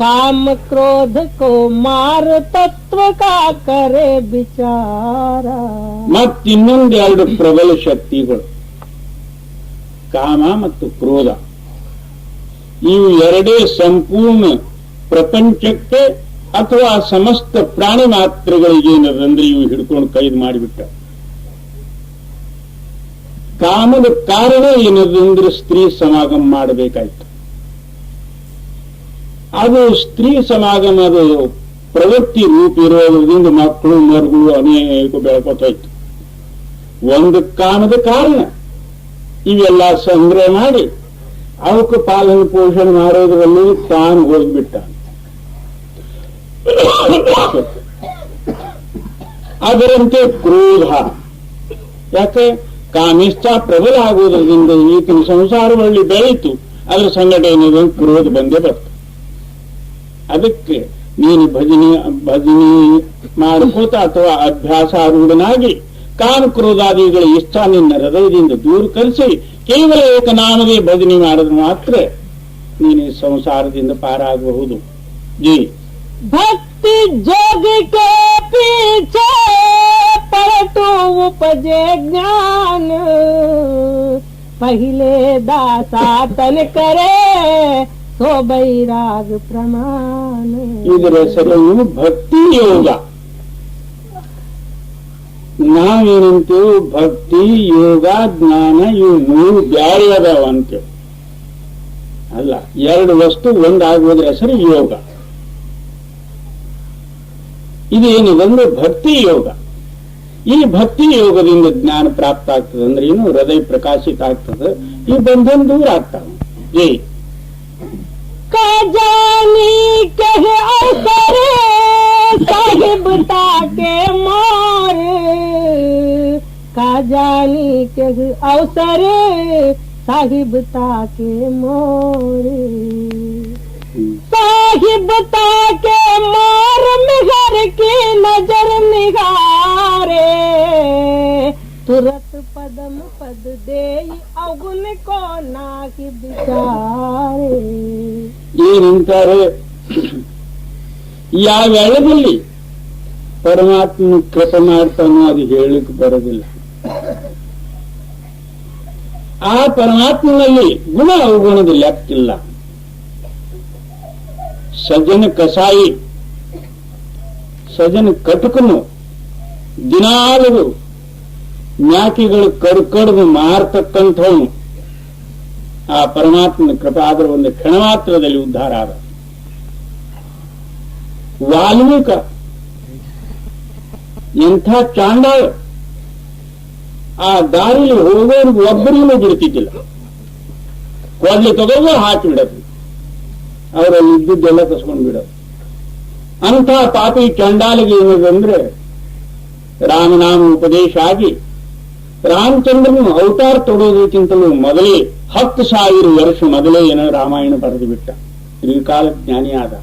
काम क्रोध को मार तत्व का करे विचारा. ಮತ್ತಿನ್ನೊಂದೆರಡು ಪ್ರಬಲ ಶಕ್ತಿಗಳು ಕಾಮ ಮತ್ತು ಕ್ರೋಧ. ಇವು ಎರಡೇ ಸಂಪೂರ್ಣ ಪ್ರಪಂಚಕ್ಕೆ ಅಥವಾ ಸಮಸ್ತ ಪ್ರಾಣಿ ಮಾತ್ರಗಳಿಗೆ ಏನದಂದ್ರೆ ಇವು ಹಿಡ್ಕೊಂಡು ಕೈದು ಮಾಡಿಬಿಟ್ಟ. ಕಾಮದ ಕಾರಣ ಏನದಂದ್ರೆ ಸ್ತ್ರೀ ಸಮಾಗಮ ಮಾಡಬೇಕಾಯ್ತು. ಅದು ಸ್ತ್ರೀ ಸಮಾಗಮ ಅದು ಪ್ರವೃತ್ತಿ ರೂಪ ಇರೋದ್ರಿಂದ ಮಕ್ಕಳು ಮರುಗಳು ಅನೇಕ ಬೆಳ್ಕೊತಾಯ್ತು. ಒಂದು ಕಾಮದ ಕಾರಣ ಇವೆಲ್ಲ ಸಂಗ್ರಹ ಮಾಡಿ ಅವಕ್ಕೆ ಪಾಲನೆ ಪೋಷಣೆ ಮಾಡೋದ್ರಲ್ಲಿ ತಾನು ಹೋಗ್ಬಿಟ್ಟ. ಅದರಂತೆ ಕ್ರೋಧ, ಯಾಕೆ ಕಾಮಿಷ್ಠ ಪ್ರಬಲ ಆಗುವುದರಿಂದ ಈತನ ಸಂಸಾರದಲ್ಲಿ ಬೆಳೀತು. ಅದರ ಸಂಗಡ ಏನಿದೆ ಕ್ರೋಧ ಬಂದೇ ಬರ್ತದೆ. ಅದಕ್ಕೆ ನೀನು ಭಜನೆ ಮಾಡ್ಕೋತ ಅಥವಾ ಅಭ್ಯಾಸಾರೂಢನಾಗಿ ಕಾಮ ಕ್ರೋಧಾದಿಗಳ ಇಷ್ಟ ನಿನ್ನ ಹೃದಯದಿಂದ ದೂರ ಕಲಿಸಿ ಕೇವಲ ಏಕನಾಮದೇ ಭಜನೆ ಮಾಡಿದ್ರೆ ಮಾತ್ರ ನೀನು ಸಂಸಾರದಿಂದ ಪಾರಾಗಬಹುದು. ಜೀ भक्ति जोग के पीछे पलटू उपजे ज्ञान, पहले दासातन करे सो बैराग प्रमाण. ಇದರ ಹೆಸರು ಭಕ್ತಿ ಯೋಗ. ನಾವೇನಂತೇವು ಭಕ್ತಿ ಯೋಗ ಜ್ಞಾನ ಇವು 3 ಬ್ಯಾರೆ ಅದಾವ ಅಂತೇವು. ಅಲ್ಲ, 2 ವಸ್ತು ಒಂದಾಗುವುದರ ಹೆಸರು ಯೋಗ. ಇದೇನಿದಂದ್ರೆ ಭಕ್ತಿ ಯೋಗ. ಈ ಭಕ್ತಿ ಯೋಗದಿಂದ ಜ್ಞಾನ ಪ್ರಾಪ್ತ ಆಗ್ತದೆ ಅಂದ್ರೆ ಏನು, ಹೃದಯ ಪ್ರಕಾಶಿತ ಆಗ್ತದೆ, ಈ ಬಂಧನ ದೂರ ಆಗ್ತಾವೆ. ಜೈ जानी कहे अवसर साहिब ताके मार, का जानी कहे अवसर साहिब ताके मोर. साहिब ताके मार मिहर की नजर निगारे, तुरत पदम पद दे अवगुण को नाकि बिचारे. ಏನಂತಾರೆ, ಯಾವೆಳದಲ್ಲಿ ಪರಮಾತ್ಮನ ಕೃಪೆ ಮಾಡ್ತಾನೋ ಅದು ಹೇಳಲಿಕ್ಕೆ ಬರೋದಿಲ್ಲ. ಆ ಪರಮಾತ್ಮನಲ್ಲಿ ಗುಣ ಅವಗುಣದ ಲೆಕ್ಕಿಲ್ಲ. ಸಜ್ಜನ ಕಸಾಯಿ, ಸಜ್ಜನ ಕಟಕನು, ದಿನಾಲೂ ಮ್ಯಾಕಿಗಳು ಕಡ್ದು ಮಾರತಕ್ಕಂಥವನು ಆ ಪರಮಾತ್ಮನ ಕೃಪೆ ಆದ್ರೆ ಒಂದು ಕ್ಷಣ ಮಾತ್ರದಲ್ಲಿ ಉದ್ಧಾರ ಆದ. ವಾಲ್ಮೀಕ ಎಂಥ ಚಾಂಡಾಳ, ಆ ದಾರಿಲಿ ಹೋಗೋರ್ಗೆ ಒಬ್ಬರಿಗೂ ಬಿಡ್ತಿದ್ದಿಲ್ಲ. ಕೊಡ್ಲಿ ತಗೋ ಹಾಕಿಬಿಡೋದು, ಅವರಲ್ಲಿ ಇದ್ದುದ್ದೆಲ್ಲ ಕಸ್ಕೊಂಡು ಬಿಡೋದು. ಅಂಥ ಪಾಪಿ ಚಂಡಾಲಿಗೆ ಏನದಂದ್ರೆ ರಾಮನಾಮ ಉಪದೇಶ ಆಗಿ ರಾಮಚಂದ್ರನು ಅವತಾರ ತೊಡೋದಕ್ಕಿಂತಲೂ ಮೊದಲೇ 10,000 ವರ್ಷ ಮೊದಲೇ ಏನೋ ರಾಮಾಯಣ ಬರೆದು ಬಿಟ್ಟ. ತ್ರಿಕಾಲ ಜ್ಞಾನಿ ಆದ.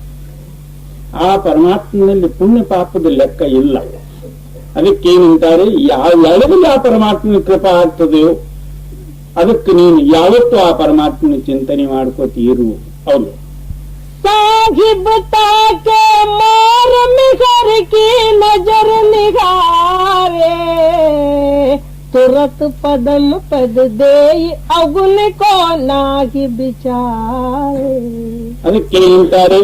ಆ ಪರಮಾತ್ಮನಲ್ಲಿ ಪುಣ್ಯ ಪಾಪದ ಲೆಕ್ಕ ಇಲ್ಲ. ಅದಕ್ಕೇನಂತಾರೆ, ಯಾವ ಎಳದಲ್ಲಿ ಆ ಪರಮಾತ್ಮನ ಕೃಪಾ ಆಗ್ತದೆಯೋ ಅದಕ್ಕೆ ನೀನು ಯಾವತ್ತೂ ಆ ಪರಮಾತ್ಮನ ಚಿಂತನೆ ಮಾಡ್ಕೋತೀರು. ಹೌದು, साहिब ताके मार मिगर की नजर निगारे, तुरत पदम पद दे अगुन को नाहि बिचारे. ಅದಕ್ಕೇನಂತಾರೆ,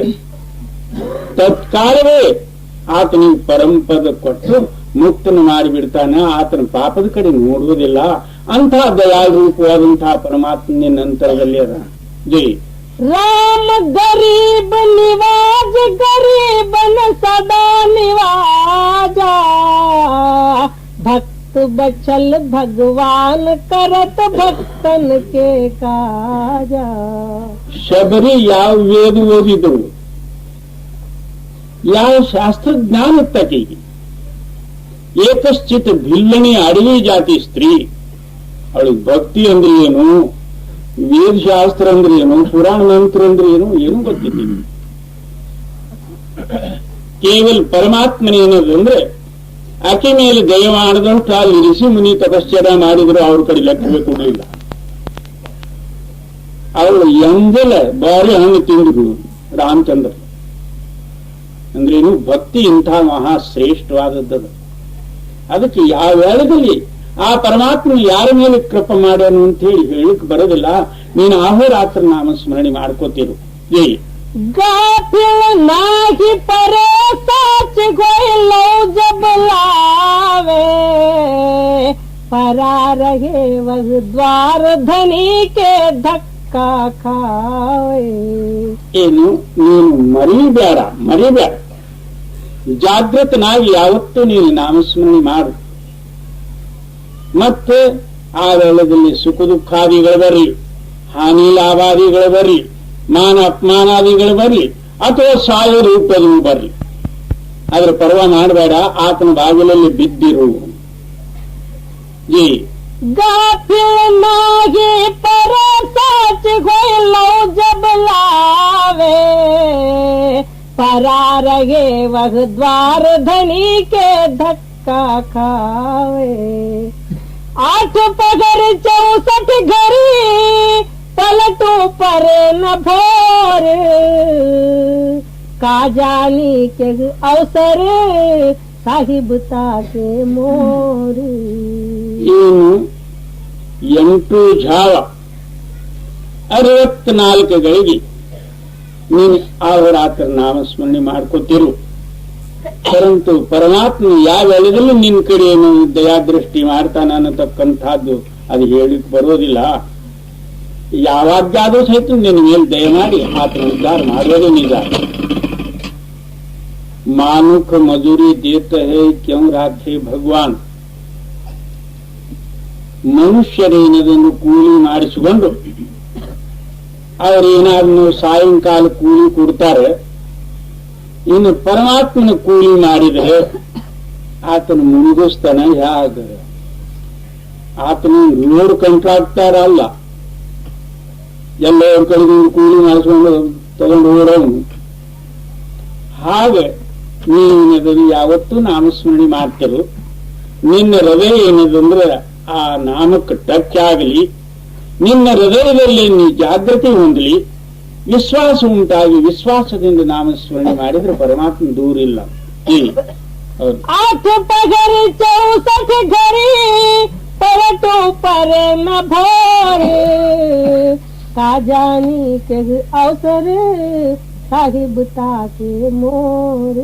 ತತ್ಕಾಲವೇ ಆತನಿಗೆ ಪರಂಪದ ಕೊಟ್ಟು ಮುಕ್ತನ ಮಾಡಿಬಿಡ್ತಾನೆ. ಆತನ ಪಾಪದ ಕಡೆ ನೋಡುವುದಿಲ್ಲ. ಅಂತಹ ದಯಾಳೂಪವಾದಂತಹ ಪರಮಾತ್ಮನ ನಂತರದಲ್ಲಿ ಅದ. ಜೈ राम गरीब निवाज गरीबन सदा निवाजा, भक्त बचल भगवान करत भक्तन के काजा. ಶಬರಿ ಯಾವ ವೇದ ಓದಿದಳು, ಯಾವ ಶಾಸ್ತ್ರಜ್ಞಾನ ತಕೆಗೆ, ಏಕಶ್ಚಿತ್ ಭಿಲ್ಲಣಿ ಅಡವಿ ಜಾತಿ ಸ್ತ್ರೀ. ಅವಳಿಗೆ ಭಕ್ತಿ ಅಂದ್ರೆ ಏನು, ವೇದಶಾಸ್ತ್ರ ಅಂದ್ರೆ ಏನು, ಪುರಾಣ ಮಂತ್ರ ಅಂದ್ರೆ ಏನು, ಏನು ಗೊತ್ತಿದ್ದೀವಿ. ಕೇವಲ ಪರಮಾತ್ಮನೇನದು ಅಂದ್ರೆ ಆಕೆ ಮೇಲೆ ದಯ ಮಾಡದಷ್ಟು ಅಲ್ಲಿ ಋಷಿ ಮುನಿ ತಪಶ್ಚರ್ಯ ಮಾಡಿದ್ರು ಅವ್ರ ಕಡೆ ಲೆಕ್ಕವೇ ಕೊಡಲಿಲ್ಲ. ಅವಳು ಎಂದೆಲ್ಲ ಬಾರಿ ಹಣ್ಣು ತಿಂದ್ರು ರಾಮಚಂದ್ರ. ಅಂದ್ರೇನು, ಭಕ್ತಿ ಇಂಥ ಮಹಾಶ್ರೇಷ್ಠವಾದದ್ದು. ಅದಕ್ಕೆ ಯಾವ ವೇಳೆಯಲ್ಲಿ ಆ ಪರಮಾತ್ಮ ಯಾರ ಮೇಲೆ ಕೃಪ ಮಾಡ್ಯಾನು ಅಂತ ಹೇಳಿ ಹೇಳಕ್ ಬರೋದಿಲ್ಲ. ನೀನು ಅಹೋರಾತ್ರ ನಾಮಸ್ಮರಣೆ ಮಾಡ್ಕೋತಿರು. गाफिल नाही परे साच कोई लो जब लावे, परा रहे वह द्वार धनी के धक्का खावे. ಏನು, ನೀನು ಮರಿಬೇಡ. ಜಾಗೃತನಾಗಿ ಯಾವತ್ತೂ ನೀನು ನಾಮಸ್ಮರಣೆ ಮಾಡು. ಮತ್ತೆ ಆ ವೇಳೆಯಲ್ಲಿ ಸುಖ ದುಃಖಾದಿಗಳು ಬರಲಿ, ಹಾನಿ ಲಾಭಾದಿಗಳು ಬರಲಿ, ಮಾನ ಅಪಮಾನಾದಿಗಳು ಬರಲಿ, ಅಥವಾ ಸಾಯೋ ರೂಪದೂ ಬರಲಿ, ಅದ್ರ ಪರ್ವ ಮಾಡಬೇಡ. ಆತನ ಬಾಗಿಲಲ್ಲಿ ಬಿದ್ದಿರು. ಜಿ गाफिल नाही परे साच कोई लो जब लावे, परा रहे वह द्वार धनी के धक्का खावे. 8 पगर 64 घड़ी पलटो पर न भोर, का जानी के अवसर साहिबता के मोर. ಏನು 8 ಜಾವ 64 ಗಳಿಗೆ ನೀನು ಅಹೋರಾತ್ರ ನಾಮಸ್ಮರಣೆ ಮಾಡ್ಕೋತಿರು. ಪರಂತು ಪರಮಾತ್ಮ ಯಾವ ವೇಳೆದಲ್ಲೂ ನಿನ್ನ ಕಡೆ ಏನು ದಯಾದೃಷ್ಟಿ ಮಾಡ್ತಾನ ಅನ್ನತಕ್ಕಂಥದ್ದು ಅದು ಹೇಳಿಕ್ ಬರೋದಿಲ್ಲ. ಯಾವಾಗಾದ್ರೂ ಸಹಿತ ನಿನ್ನ ಮೇಲೆ ದಯ ಮಾಡಿ ಆತನ ಉದ್ಧಾರ ಮಾಡೋದೇ ನಿಜ. ಮಾನುಖ ಮಜೂರಿ ದೇತ ಹೇ ಕ್ಯೂ ರಾಖೆ ಭಗವಾನ್. ಮನುಷ್ಯರೇನದನ್ನು ಕೂಲಿ ಮಾಡಿಸಿಕೊಂಡು ಅವರೇನಾದ್ರೂ ಸಾಯಂಕಾಲ ಕೂಲಿ ಕೊಡ್ತಾರೆ. ಇನ್ನು ಪರಮಾತ್ಮನ ಕೂಲಿ ಮಾಡಿದರೆ ಆತನ ಮುಳುಗಿಸ್ತಾನ ಹೇಗ? ಆತನ ರೋಡ್ ಕಾಂಟ್ರಾಕ್ಟರ್ ಅಲ್ಲ, ಎಲ್ಲರ ಕಡೆಗೂ ಕೂಲಿ ಮಾಡಿಸ್ಕೊಂಡು ತಗೊಂಡು ಓಡೋನು. ಹಾಗೆ ನೀನದಲ್ಲಿ ಯಾವತ್ತೂ ನಾಮಸ್ಮರಣೆ ಮಾಡ್ತಿರು. ನಿನ್ನ ಹೃದಯ ಏನದಂದ್ರೆ ಆ ನಾಮಕ್ಕೆ ಟಚ್ ಆಗಲಿ, ನಿನ್ನ ಹೃದಯದಲ್ಲಿ ನೀ ಜಾಗೃತಿ ಹೊಂದಲಿ, ವಿಶ್ವಾಸ ಉಂಟಾಗಿ ವಿಶ್ವಾಸದಿಂದ ನಾಮಸ್ಮರಣೆ ಮಾಡಿದ್ರೆ ಪರಮಾತ್ಮ ದೂರ ಇಲ್ಲ. 8 पगर 64 घड़ी पलटो पर न भोर, का जानी के अवसर साहिबता के मोर.